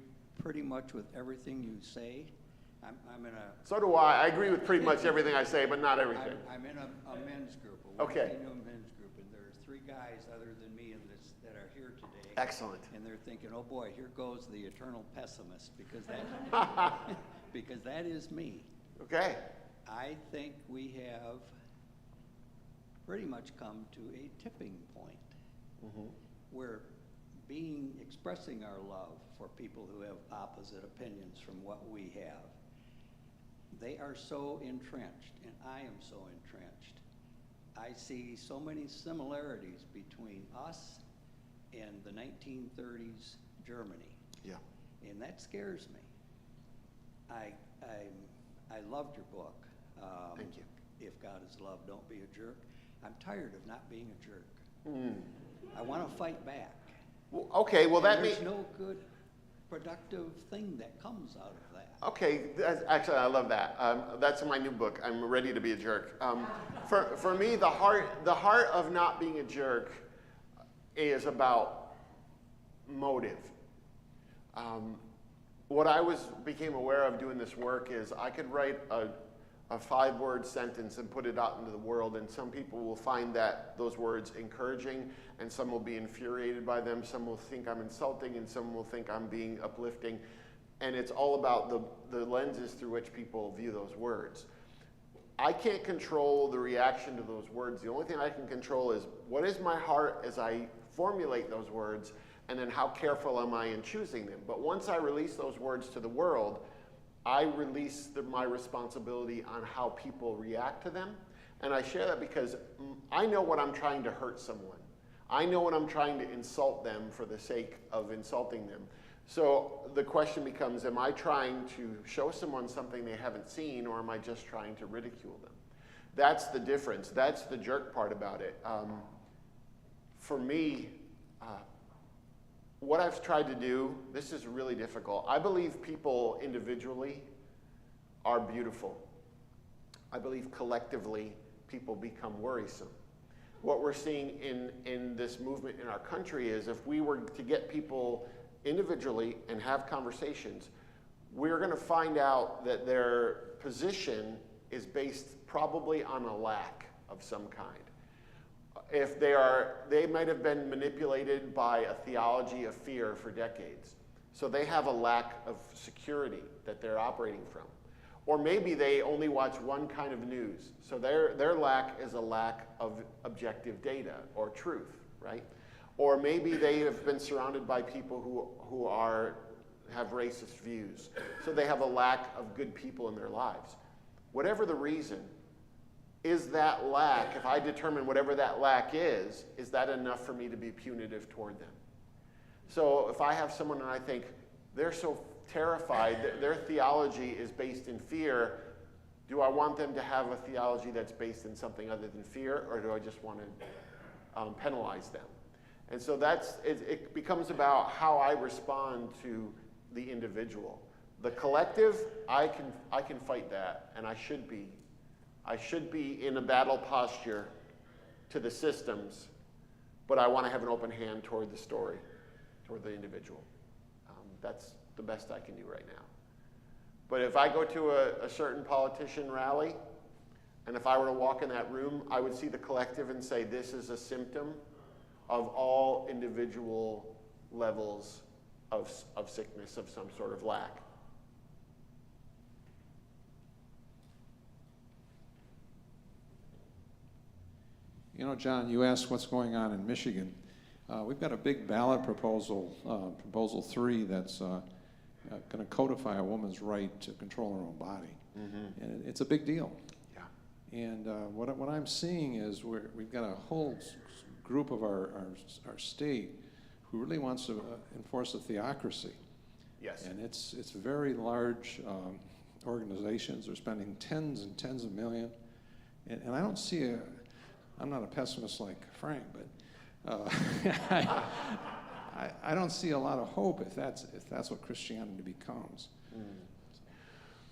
pretty much with everything you say. I'm in a... So do I. I agree with pretty much everything I say, but not everything. I'm in a men's group, a okay. men's group, and there's 3 guys other than me in this that are here today. Excellent. And they're thinking, oh boy, here goes the eternal pessimist, because that is me. Okay. I think we have pretty much come to a tipping point where expressing our love for people who have opposite opinions from what we have, they are so entrenched, and I am so entrenched. I see so many similarities between us and the 1930s Germany. Yeah. And that scares me. I loved your book. Thank you. If God is love, don't be a jerk. I'm tired of not being a jerk. I want to fight back. Well, okay, well that means... There's no good productive thing that comes out of that. Okay, actually I love that. That's in my new book, I'm Ready to Be a Jerk. For me, the heart of not being a jerk is about motive. What I became aware of doing this work is I could write a 5-word sentence and put it out into the world, and some people will find those words encouraging, and some will be infuriated by them, some will think I'm insulting, and some will think I'm being uplifting. And it's all about the lenses through which people view those words. I can't control the reaction to those words. The only thing I can control is what is my heart as I formulate those words, and then how careful am I in choosing them. But once I release those words to the world, I release my responsibility on how people react to them. And I share that because I know when I'm trying to hurt someone. I know when I'm trying to insult them for the sake of insulting them. So the question becomes, am I trying to show someone something they haven't seen, or am I just trying to ridicule them? That's the difference. That's the jerk part about it. For me, what I've tried to do, this is really difficult. I believe people individually are beautiful. I believe collectively people become worrisome. What we're seeing in this movement in our country is if we were to get people individually and have conversations, we're going to find out that their position is based probably on a lack of some kind. If they might have been manipulated by a theology of fear for decades. So they have a lack of security that they're operating from. Or maybe they only watch one kind of news. So their lack is a lack of objective data or truth, right? Or maybe they have been surrounded by people who have racist views. So they have a lack of good people in their lives. Whatever the reason, is that lack, if I determine whatever that lack is that enough for me to be punitive toward them? So if I have someone and I think they're so terrified that their theology is based in fear, do I want them to have a theology that's based in something other than fear, or do I just want to penalize them? And so it becomes about how I respond to the individual. The collective, I can fight that, and I should be. I should be in a battle posture to the systems, but I want to have an open hand toward the story, toward the individual. That's the best I can do right now. But if I go to a certain politician rally, and if I were to walk in that room, I would see the collective and say, this is a symptom of all individual levels of sickness, of some sort of lack. You know, John, you asked what's going on in Michigan. We've got a big ballot proposal, Proposal 3, that's going to codify a woman's right to control her own body. Mm-hmm. And it's a big deal. Yeah. And what I'm seeing is we've got a whole group of our state who really wants to enforce a theocracy. Yes. And it's very large organizations. They're spending tens and tens of millions. And I don't see I'm not a pessimist like Frank, but I don't see a lot of hope if that's what Christianity becomes. Mm.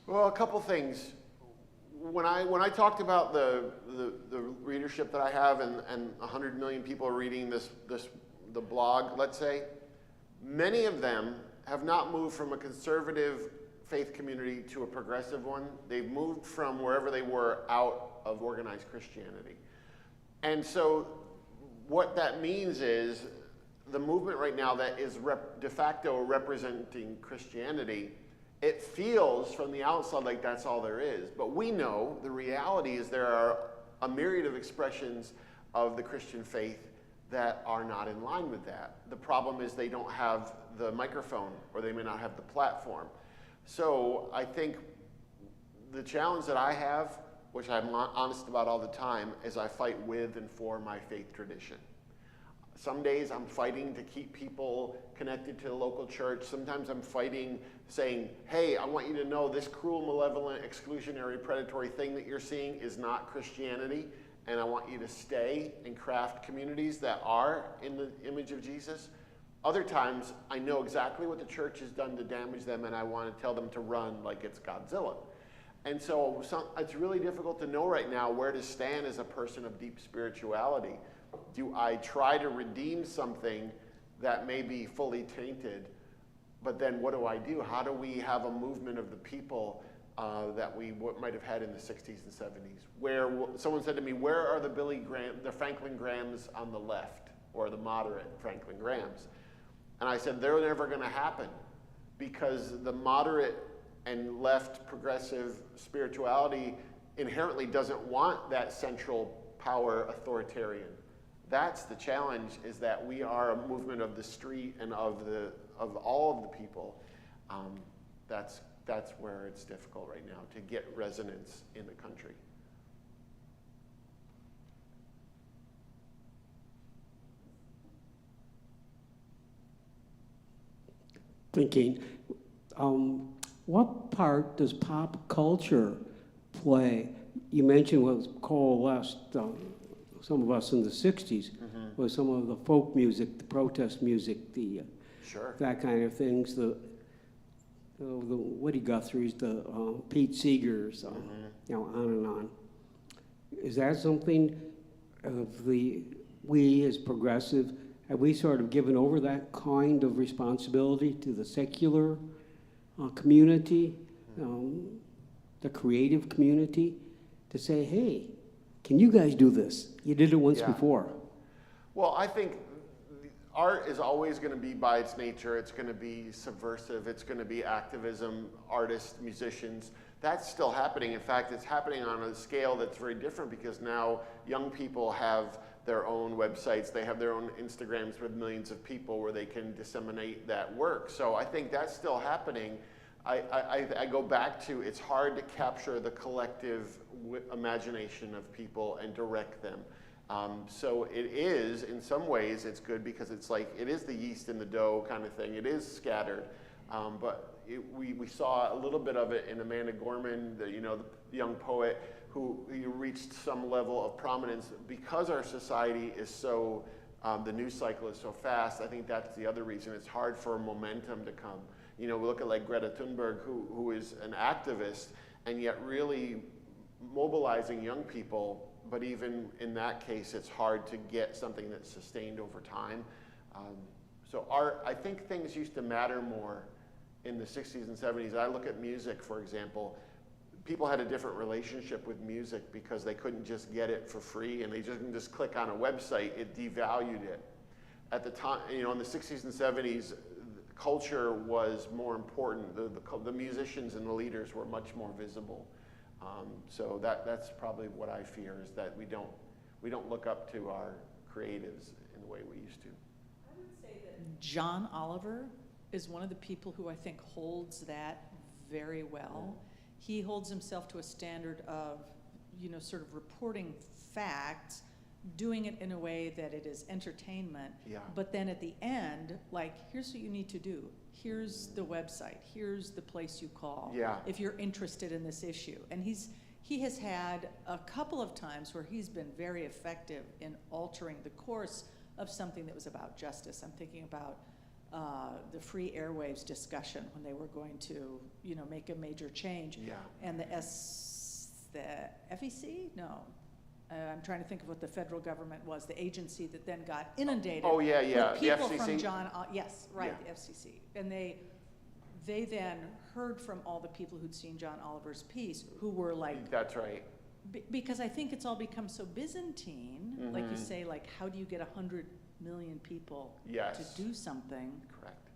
Well, a couple things. When I talked about the readership that I have and 100 million people are reading the blog, let's say, many of them have not moved from a conservative faith community to a progressive one. They've moved from wherever they were out of organized Christianity. And so what that means is the movement right now that is de facto representing Christianity, it feels from the outside like that's all there is. But we know the reality is there are a myriad of expressions of the Christian faith that are not in line with that. The problem is they don't have the microphone, or they may not have the platform. So I think the challenge that I have, which I'm honest about all the time, is I fight with and for my faith tradition. Some days I'm fighting to keep people connected to the local church. Sometimes I'm fighting, saying, hey, I want you to know this cruel, malevolent, exclusionary, predatory thing that you're seeing is not Christianity, and I want you to stay and craft communities that are in the image of Jesus. Other times, I know exactly what the church has done to damage them, and I want to tell them to run like it's Godzilla. And so it's really difficult to know right now where to stand as a person of deep spirituality. Do I try to redeem something that may be fully tainted, but then what do I do? How do we have a movement of the people that we might have had in the 60s and 70s? Where someone said to me, where are the Franklin Grahams on the left, or the moderate Franklin Grahams? And I said, they're never going to happen, because the moderate and left progressive spirituality inherently doesn't want that central power authoritarian. That's the challenge, is that we are a movement of the street and of all of the people. That's where it's difficult right now to get resonance in the country. Thinking, what part does pop culture play? You mentioned what was coalesced, some of us in the 60s, was some of the folk music, the protest music, Sure. that kind of things. the Woody Guthrie's, the Pete Seegers, you know, on and on. Is that something of we as progressive, have we sort of given over that kind of responsibility to the secular community, the creative community, to say, hey, can you guys do this? You did it once before. Well, I think art is always going to be, by its nature, it's going to be subversive, it's going to be activism, artists, musicians. That's still happening. In fact, it's happening on a scale that's very different because now young people have their own websites, they have their own Instagrams with millions of people where they can disseminate that work. So I think that's still happening. I go back to, it's hard to capture the collective imagination of people and direct them. So it is, in some ways, it's good because it's like, it is the yeast in the dough kind of thing. It is scattered, but we saw a little bit of it in Amanda Gorman, the young poet who reached some level of prominence because our society is so, the news cycle is so fast. I think that's the other reason. It's hard for momentum to come. We look at like Greta Thunberg, who is an activist and yet really mobilizing young people. But even in that case, it's hard to get something that's sustained over time. So I think things used to matter more in the 60s and 70s. I look at music, for example. People had a different relationship with music because they couldn't just get it for free and they couldn't just click on a website. It devalued it. At the time, in the 60s and 70s, culture was more important. The musicians and the leaders were much more visible. So that's probably what I fear, is that we don't look up to our creatives in the way we used to. I would say that John Oliver is one of the people who I think holds that very well. He holds himself to a standard of, sort of reporting facts, doing it in a way that it is entertainment, but then at the end, like, here's what you need to do. Here's the website. Here's the place you call if you're interested in this issue. And he has had a couple of times where he's been very effective in altering the course of something that was about justice. I'm thinking about the free airwaves discussion when they were going to, make a major change. And the FEC? No. I'm trying to think of what the federal government was, the agency that then got inundated with people the FCC? from John, yes, right, the FCC. And they then heard from all the people who'd seen John Oliver's piece, who were like... That's right. Because I think it's all become so Byzantine, like you say, like, how do you get 100 million people to do something? Correct.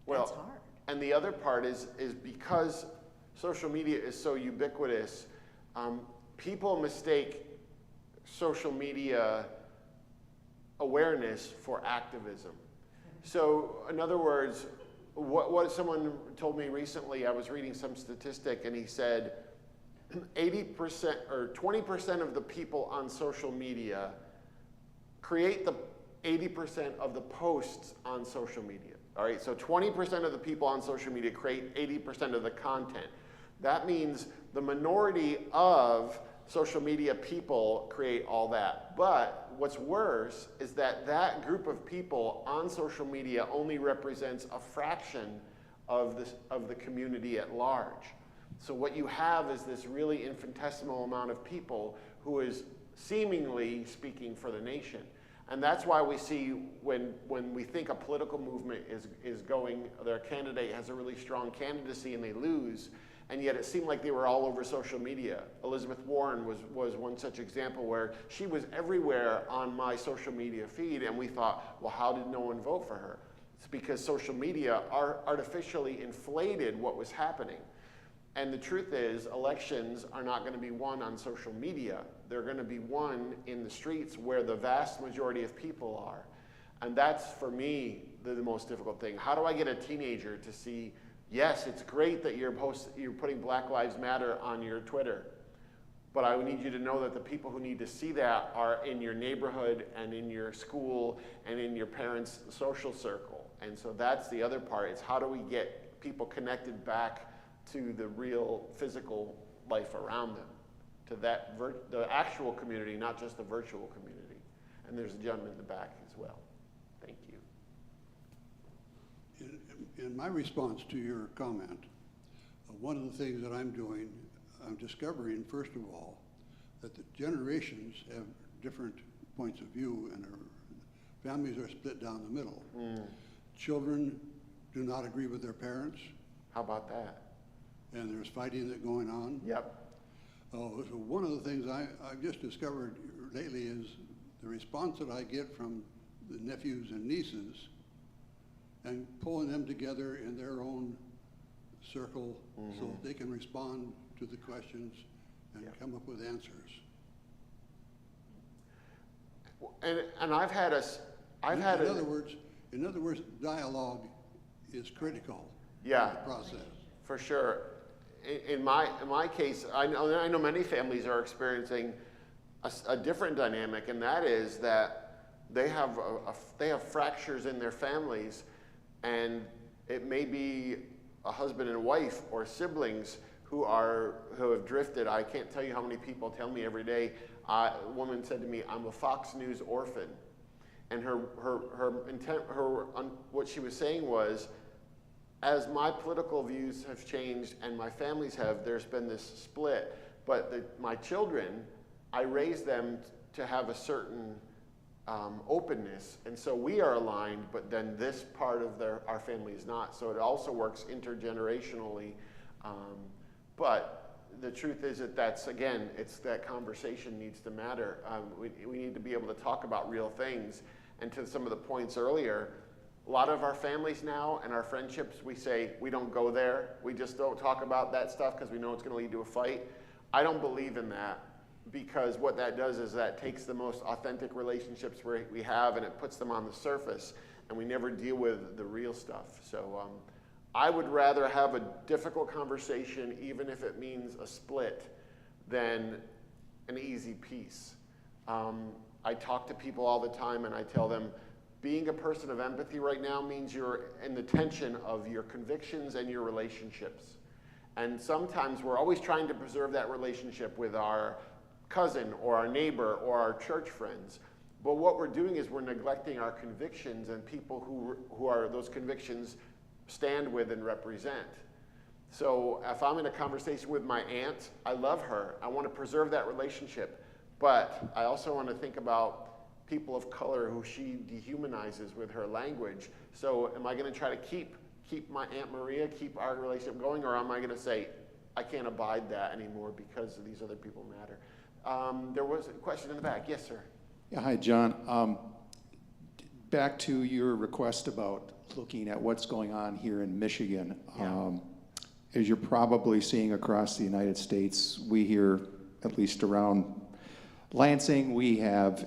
Well, that's hard. And the other part is because social media is so ubiquitous, people mistake social media awareness for activism. So, in other words, what someone told me recently, I was reading some statistic, and he said 80% or 20% of the people on social media create the 80% of the posts on social media. All right, so 20% of the people on social media create 80% of the content. That means the minority of social media people create all that. But what's worse is that group of people on social media only represents a fraction of the community at large. So what you have is this really infinitesimal amount of people who is seemingly speaking for the nation. And that's why we see when we think a political movement is going, their candidate has a really strong candidacy and they lose, and yet it seemed like they were all over social media. Elizabeth Warren was one such example where she was everywhere on my social media feed, and we thought, well, how did no one vote for her? It's because social media artificially inflated what was happening. And the truth is, elections are not going to be won on social media. They're going to be won in the streets where the vast majority of people are. And that's, for me, the most difficult thing. How do I get a teenager to see, yes, it's great that you're putting Black Lives Matter on your Twitter, but I need you to know that the people who need to see that are in your neighborhood and in your school and in your parents' social circle. And so that's the other part. It's how do we get people connected back to the real physical life around them, to the actual community, not just the virtual community. And there's a gentleman in the back as well. Thank you. In in my response to your comment, one of the things that I'm doing, I'm discovering, first of all, that the generations have different points of view, and families are split down the middle. Children do not agree with their parents, How about that? and there's fighting that going on. Yep. So one of the things I've just discovered lately is the response that I get from the nephews and nieces, and pulling them together in their own circle so that they can respond to the questions and come up with answers. And I've had In other words, dialogue is critical in Yeah. the process. For sure. In my case, I know many families are experiencing a different dynamic, and that is that they have fractures in their families, and it may be a husband and wife or siblings who have drifted. I can't tell you how many people tell me every day. A woman said to me, "I'm a Fox News orphan," and her intent, what she was saying was, as my political views have changed and my families have, there's been this split. But my children, I raised them to have a certain openness, and so we are aligned, but then this part of our family is not. So it also works intergenerationally. But the truth is that's again, it's that conversation needs to matter. We need to be able to talk about real things. And to some of the points earlier, a lot of our families now and our friendships, we say we don't go there. We just don't talk about that stuff because we know it's going to lead to a fight. I don't believe in that, because what that does is that takes the most authentic relationships we have and it puts them on the surface, and we never deal with the real stuff. So I would rather have a difficult conversation, even if it means a split, than an easy peace. I talk to people all the time and I tell them, being a person of empathy right now means you're in the tension of your convictions and your relationships. And sometimes we're always trying to preserve that relationship with our cousin or our neighbor or our church friends. But what we're doing is we're neglecting our convictions and people who are those convictions stand with and represent. So if I'm in a conversation with my aunt, I love her. I want to preserve that relationship. But I also want to think about people of color who she dehumanizes with her language. So am I going to try to keep my Aunt Maria, keep our relationship going, or am I going to say, I can't abide that anymore because these other people matter? There was a question in the back. Yes, sir. Yeah, hi, John. Back to your request about looking at what's going on here in Michigan. Yeah. As you're probably seeing across the United States, we hear, at least around Lansing, we have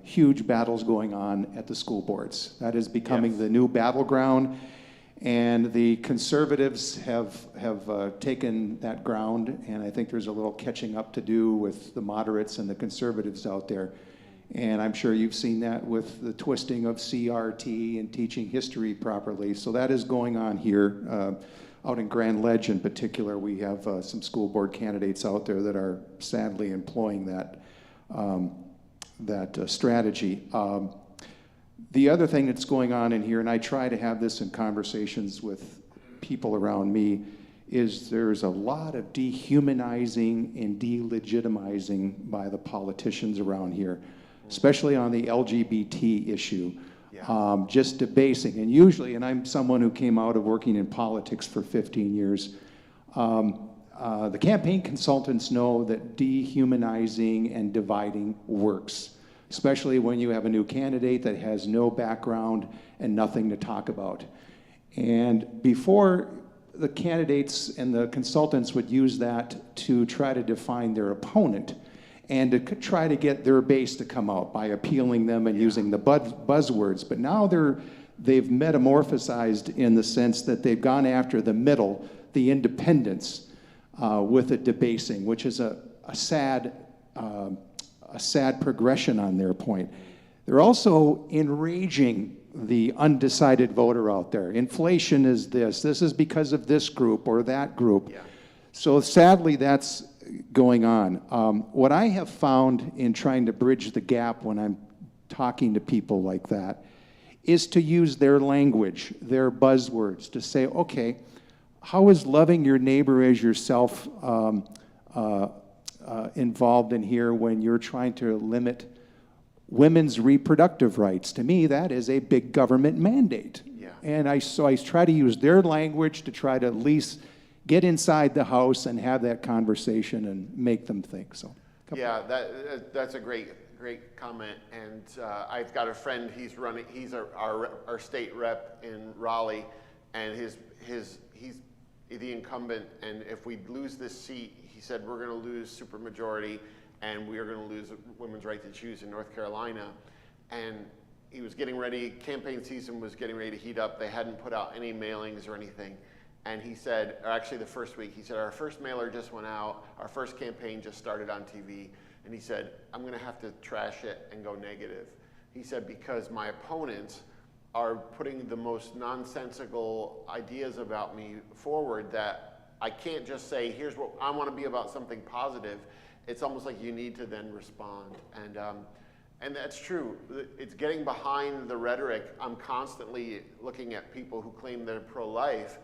huge battles going on at the school boards. That is becoming the new battleground, and the conservatives have taken that ground, and I think there's a little catching up to do with the moderates and the conservatives out there. And I'm sure you've seen that with the twisting of CRT and teaching history properly. So that is going on here. Out in Grand Ledge in particular, we have some school board candidates out there that are sadly employing that strategy. The other thing that's going on in here, and I try to have this in conversations with people around me, is there's a lot of dehumanizing and delegitimizing by the politicians around here, especially on the LGBT issue. Yeah. Just debasing, and usually, and I'm someone who came out of working in politics for 15 years, the campaign consultants know that dehumanizing and dividing works, especially when you have a new candidate that has no background and nothing to talk about. And before, the candidates and the consultants would use that to try to define their opponent and to try to get their base to come out by appealing them and using the buzzwords. But now they've metamorphosized in the sense that they've gone after the middle, the independents, with a debasing, which is a sad progression on their point. They're also enraging the undecided voter out there. Inflation is this is because of this group or that group. Yeah. So sadly, that's going on. What I have found in trying to bridge the gap when I'm talking to people like that is to use their language, their buzzwords, to say, okay, how is loving your neighbor as yourself involved in here when you're trying to limit women's reproductive rights? To me, that is a big government mandate. Yeah. And so I try to use their language to try to at least get inside the house and have that conversation and make them think. So. Yeah, that's a great comment. And I've got a friend. He's our state rep in Raleigh, and he's the incumbent. And if we lose this seat, he said we're going to lose supermajority, and we are going to lose women's right to choose in North Carolina. And he was getting ready. Campaign season was getting ready to heat up. They hadn't put out any mailings or anything. And he said, or actually the first week, he said, our first mailer just went out, our first campaign just started on TV, and he said, I'm gonna have to trash it and go negative. He said, because my opponents are putting the most nonsensical ideas about me forward that I can't just say, here's what I wanna be about something positive. It's almost like you need to then respond. And that's true. It's getting behind the rhetoric. I'm constantly looking at people who claim they're pro-life,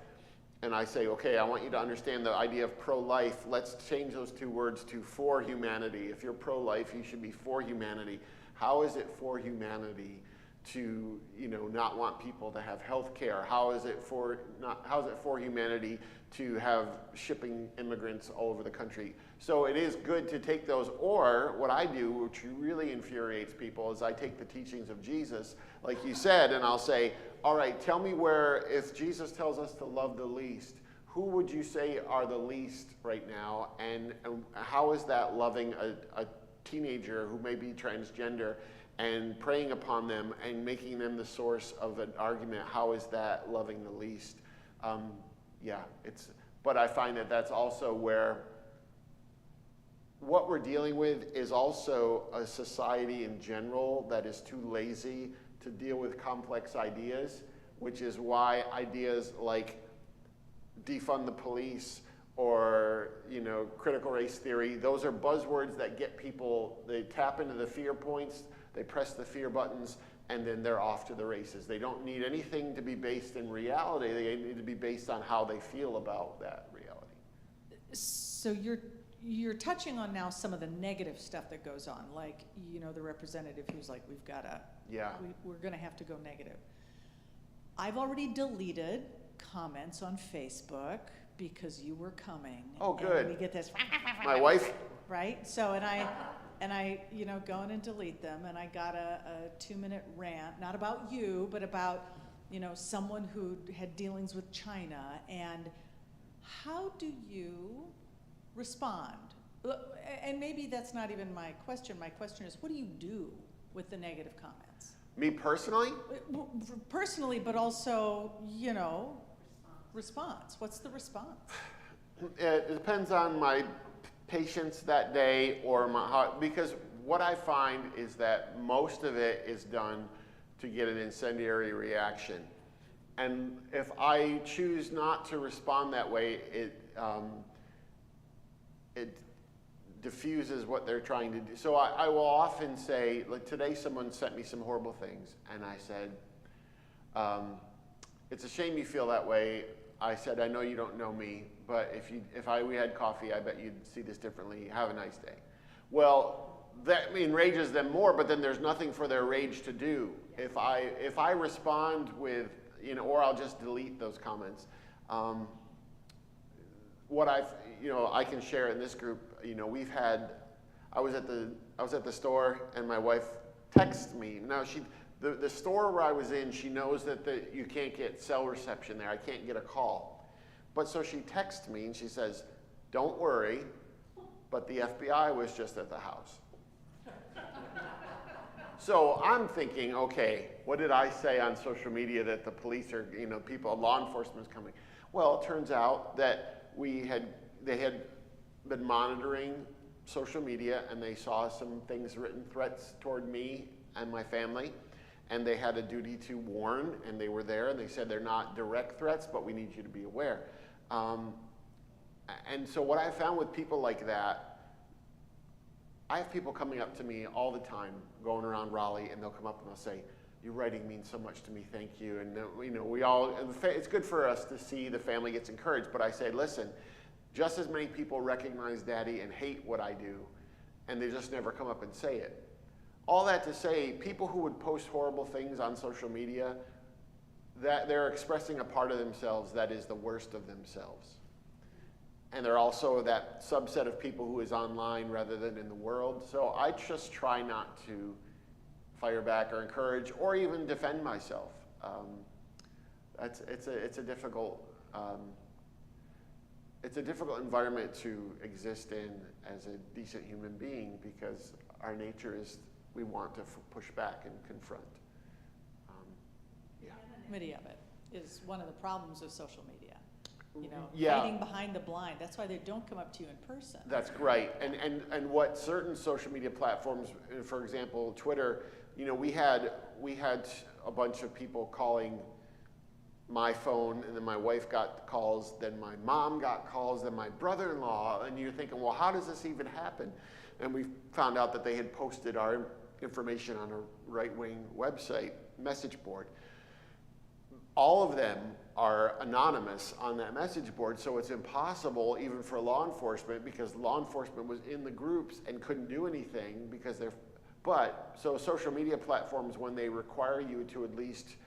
and I say, okay, I want you to understand the idea of pro-life. Let's change those two words to for humanity. If you're pro-life, you should be for humanity. How is it for humanity to, not want people to have health care? How is it for humanity to have shipping immigrants all over the country? So it is good to take those, or what I do, which really infuriates people, is I take the teachings of Jesus, like you said, and I'll say, all right, tell me where, if Jesus tells us to love the least, who would you say are the least right now? And how is that loving a teenager who may be transgender and praying upon them and making them the source of an argument? How is that loving the least? But I find that that's also where what we're dealing with is also a society in general that is too lazy to deal with complex ideas, which is why ideas like defund the police or critical race theory, those are buzzwords that get people, they tap into the fear points, they press the fear buttons, and then they're off to the races. They don't need anything to be based in reality. They need to be based on how they feel about that reality. So you're touching on now some of the negative stuff that goes on, like, the representative who's like, we're gonna have to go negative. I've already deleted comments on Facebook because you were coming. Oh, good. And we get this. My wife. Right? So, and I go in and delete them, and I got a 2-minute rant, not about you, but about, someone who had dealings with China. And how do you respond? And maybe that's not even my question. My question is, what do you do with the negative comments? Me personally? Personally, but also, response. What's the response? It depends on my patience that day or because what I find is that most of it is done to get an incendiary reaction. And if I choose not to respond that way, it diffuses what they're trying to do. So I will often say, like today someone sent me some horrible things, and I said, it's a shame you feel that way. I said, I know you don't know me, but if we had coffee, I bet you'd see this differently. Have a nice day. Well, that enrages them more, but then there's nothing for their rage to do. If I respond with, or I'll just delete those comments. What I can share in this group, I was at the store and my wife texted me. Now the store where I was in, she knows that you can't get cell reception there. I can't get a call. But so she texts me and she says, don't worry, but the FBI was just at the house. So I'm thinking, okay, what did I say on social media that the police are, law enforcement's coming? Well, it turns out that they had been monitoring social media and they saw some things written, threats toward me and my family, and they had a duty to warn, and they were there, and they said they're not direct threats, but we need you to be aware. And so what I found with people like that, I have people coming up to me all the time, going around Raleigh, and they'll come up and they'll say, your writing means so much to me, thank you. And you know, we all, it's good for us to see the family gets encouraged, but I say, listen, just as many people recognize Daddy and hate what I do, and they just never come up and say it. All that to say, people who would post horrible things on social media, that they're expressing a part of themselves that is the worst of themselves. And they're also that subset of people who is online rather than in the world. So I just try not to fire back or encourage or even defend myself. It's a difficult environment to exist in as a decent human being, because our nature is we want to push back and confront. Yeah. Anonymity of it is one of the problems with social media. You know, Yeah. hiding behind the blind. That's why they don't come up to you in person. That's right. And what certain social media platforms, for example, Twitter, you know, we had a bunch of people calling my phone, and then my wife got calls, then my mom got calls, then my brother-in-law, and you're thinking, well, how does this even happen? And we found out that they had posted our information on a right-wing website message board. All of them are anonymous on that message board, so it's impossible even for law enforcement, because law enforcement was in the groups and couldn't do anything because they're, but, so social media platforms, when they require you to at least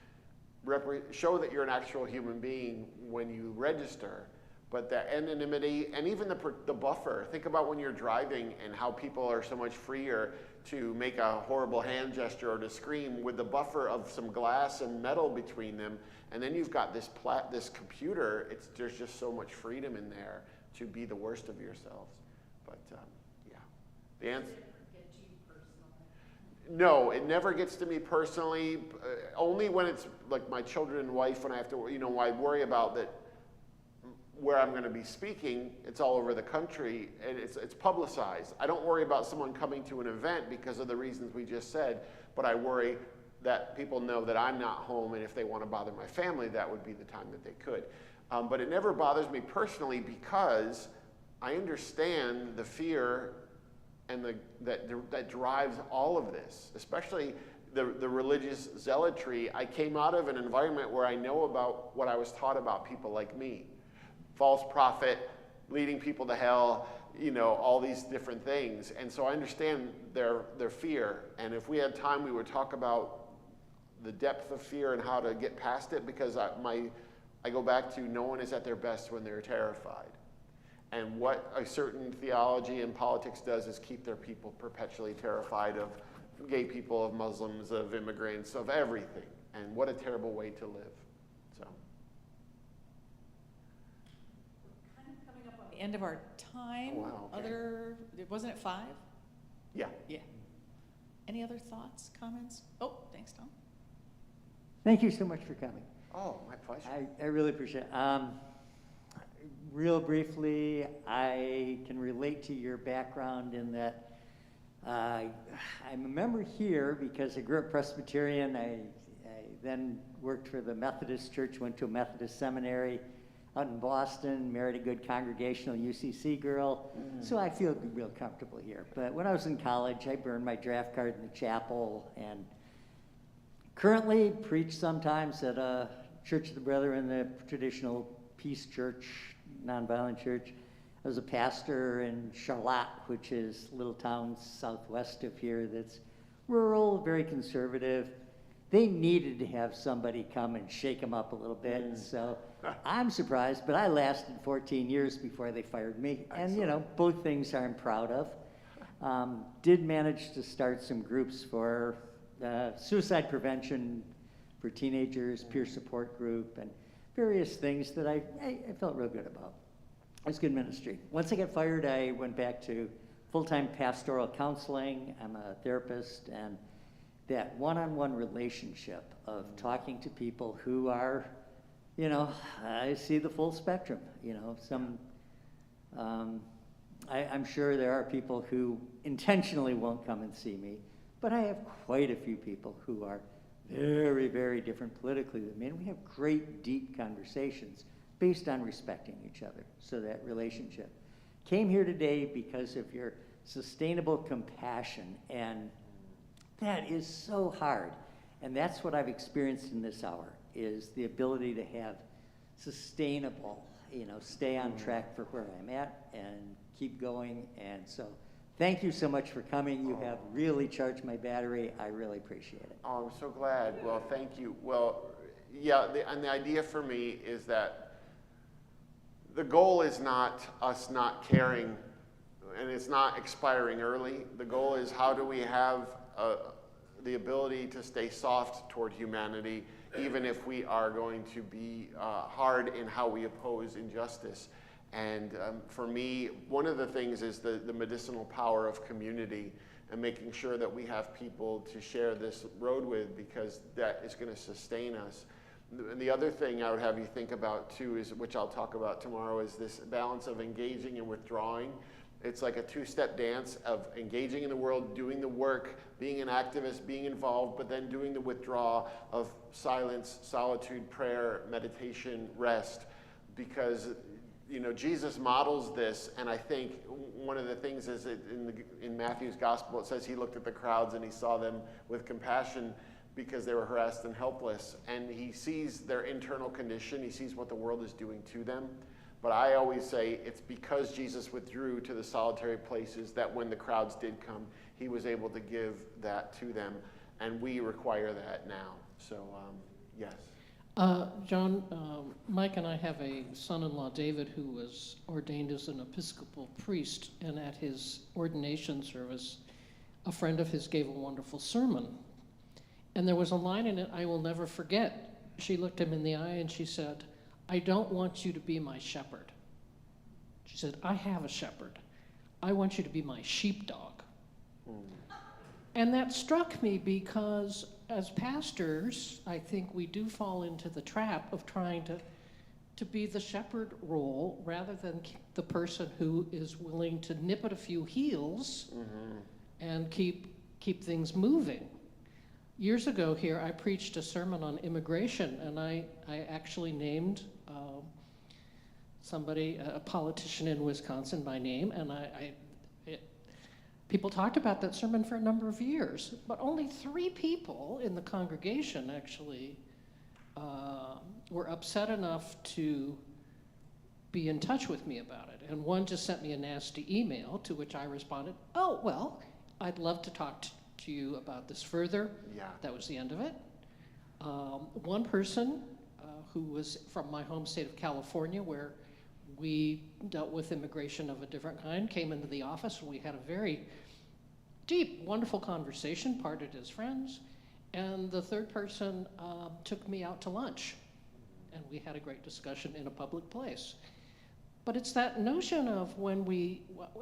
show that you're an actual human being when you register, but that anonymity and even the buffer, think about when you're driving and how people are so much freer to make a horrible hand gesture or to scream with the buffer of some glass and metal between them, and then you've got this computer, there's just so much freedom in there to be the worst of yourselves. But yeah, the answer. No, it never gets to me personally, only when it's like my children and wife, when I have to, you know, I worry about that where I'm going to be speaking, it's all over the country, and it's publicized. I don't worry about someone coming to an event because of the reasons we just said, but I worry that people know that I'm not home, and if they want to bother my family, that would be the time that they could. But it never bothers me personally because I understand the fear and that drives all of this, especially the religious zealotry. I came out of an environment where I know about what I was taught about people like me. False prophet, leading people to hell, you know, all these different things. And so I understand their fear. And if we had time, we would talk about the depth of fear and how to get past it, because I go back to no one is at their best when they're terrified. And what a certain theology and politics does is keep their people perpetually terrified of gay people, of Muslims, of immigrants, of everything. And what a terrible way to live. So. Kind of coming up on the end of our time. Oh, wow, okay. Wasn't it 5? Yeah. Yeah. Any other thoughts, comments? Oh, thanks, Tom. Thank you so much for coming. Oh, my pleasure. I really appreciate it. Real briefly, I can relate to your background in that I'm a member here because I grew up Presbyterian. I then worked for the Methodist Church, went to a Methodist seminary out in Boston, married a good congregational UCC girl, so I feel real comfortable here. But when I was in college, I burned my draft card in the chapel and currently preach sometimes at a Church of the Brethren, the traditional peace church, nonviolent church. I was a pastor in Charlotte, which is a little town southwest of here that's rural, very conservative. They needed to have somebody come and shake them up a little bit, so I'm surprised, but I lasted 14 years before they fired me. And, you know, both things I'm proud of. Did manage to start some groups for suicide prevention for teenagers, peer support group, and various things that I felt real good about. It was good ministry. Once I got fired, I went back to full-time pastoral counseling. I'm a therapist, and that one-on-one relationship of talking to people who are, you know, I see the full spectrum. You know, I'm sure there are people who intentionally won't come and see me, but I have quite a few people who are very, very different politically than me, and we have great, deep conversations based on respecting each other. So that relationship. Came here today because of your sustainable compassion, and that is so hard. And that's what I've experienced in this hour, is the ability to have sustainable, stay on track for where I'm at and keep going. And so thank you so much for coming. You have really charged my battery. I really appreciate it. Oh, I'm so glad. Well, thank you. Well, yeah, and the idea for me is that the goal is not us not caring, and it's not expiring early. The goal is, how do we have the ability to stay soft toward humanity, even if we are going to be hard in how we oppose injustice. And for me, one of the things is the medicinal power of community, and making sure that we have people to share this road with, because that is going to sustain us. And the other thing I would have you think about too is, which I'll talk about tomorrow, is this balance of engaging and withdrawing. It's like a two-step dance of engaging in the world, doing the work, being an activist, being involved, but then doing the withdrawal of silence, solitude, prayer, meditation, rest. Because Jesus models this, and I think one of the things is in Matthew's gospel, it says he looked at the crowds and he saw them with compassion because they were harassed and helpless, and he sees their internal condition, he sees what the world is doing to them. But I always say it's because Jesus withdrew to the solitary places that when the crowds did come, he was able to give that to them, and we require that now. So, yes. John, Mike and I have a son-in-law, David, who was ordained as an Episcopal priest, and at his ordination service, a friend of his gave a wonderful sermon. And there was a line in it I will never forget. She looked him in the eye and she said, "I don't want you to be my shepherd." She said, "I have a shepherd. I want you to be my sheepdog." And that struck me because as pastors, I think we do fall into the trap of trying to be the shepherd role rather than the person who is willing to nip at a few heels and keep things moving. Years ago here, I preached a sermon on immigration, and I actually named somebody, a politician in Wisconsin by name, and people talked about that sermon for a number of years, but only 3 people in the congregation actually were upset enough to be in touch with me about it. And one just sent me a nasty email, to which I responded, "Oh, well, I'd love to talk to you about this further." Yeah. That was the end of it. One person who was from my home state of California, where we dealt with immigration of a different kind, came into the office, and we had a very deep, wonderful conversation, parted as friends. And the third person took me out to lunch, and we had a great discussion in a public place. But it's that notion of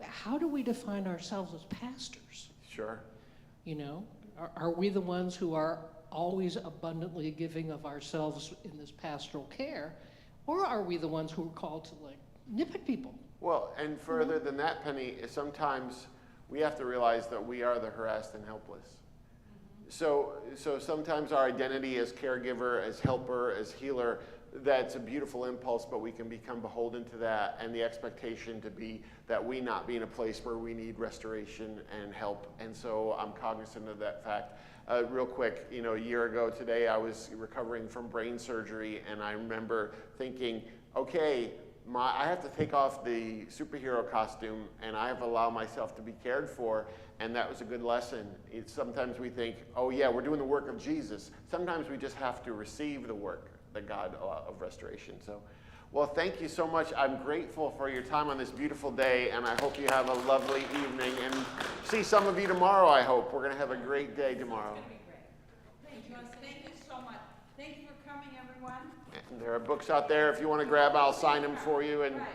how do we define ourselves as pastors? Sure. Are we the ones who are always abundantly giving of ourselves in this pastoral care, or are we the ones who are called to nip at people? Well, and further than that, Penny, is sometimes we have to realize that we are the harassed and helpless. So sometimes our identity as caregiver, as helper, as healer, that's a beautiful impulse, but we can become beholden to that, and the expectation to be that we not be in a place where we need restoration and help. And so I'm cognizant of that fact. Real quick, a year ago today, I was recovering from brain surgery, and I remember thinking, okay, I have to take off the superhero costume, and I have to allow myself to be cared for, and that was a good lesson. Sometimes we think, oh yeah, we're doing the work of Jesus. Sometimes we just have to receive the work that God of restoration. So, well, thank you so much. I'm grateful for your time on this beautiful day, and I hope you have a lovely evening, and see some of you tomorrow, I hope. We're going to have a great day tomorrow. It's going to be great. Thank you so much. Thank you for coming, everyone. And there are books out there if you want to grab. I'll sign them for you. And Right.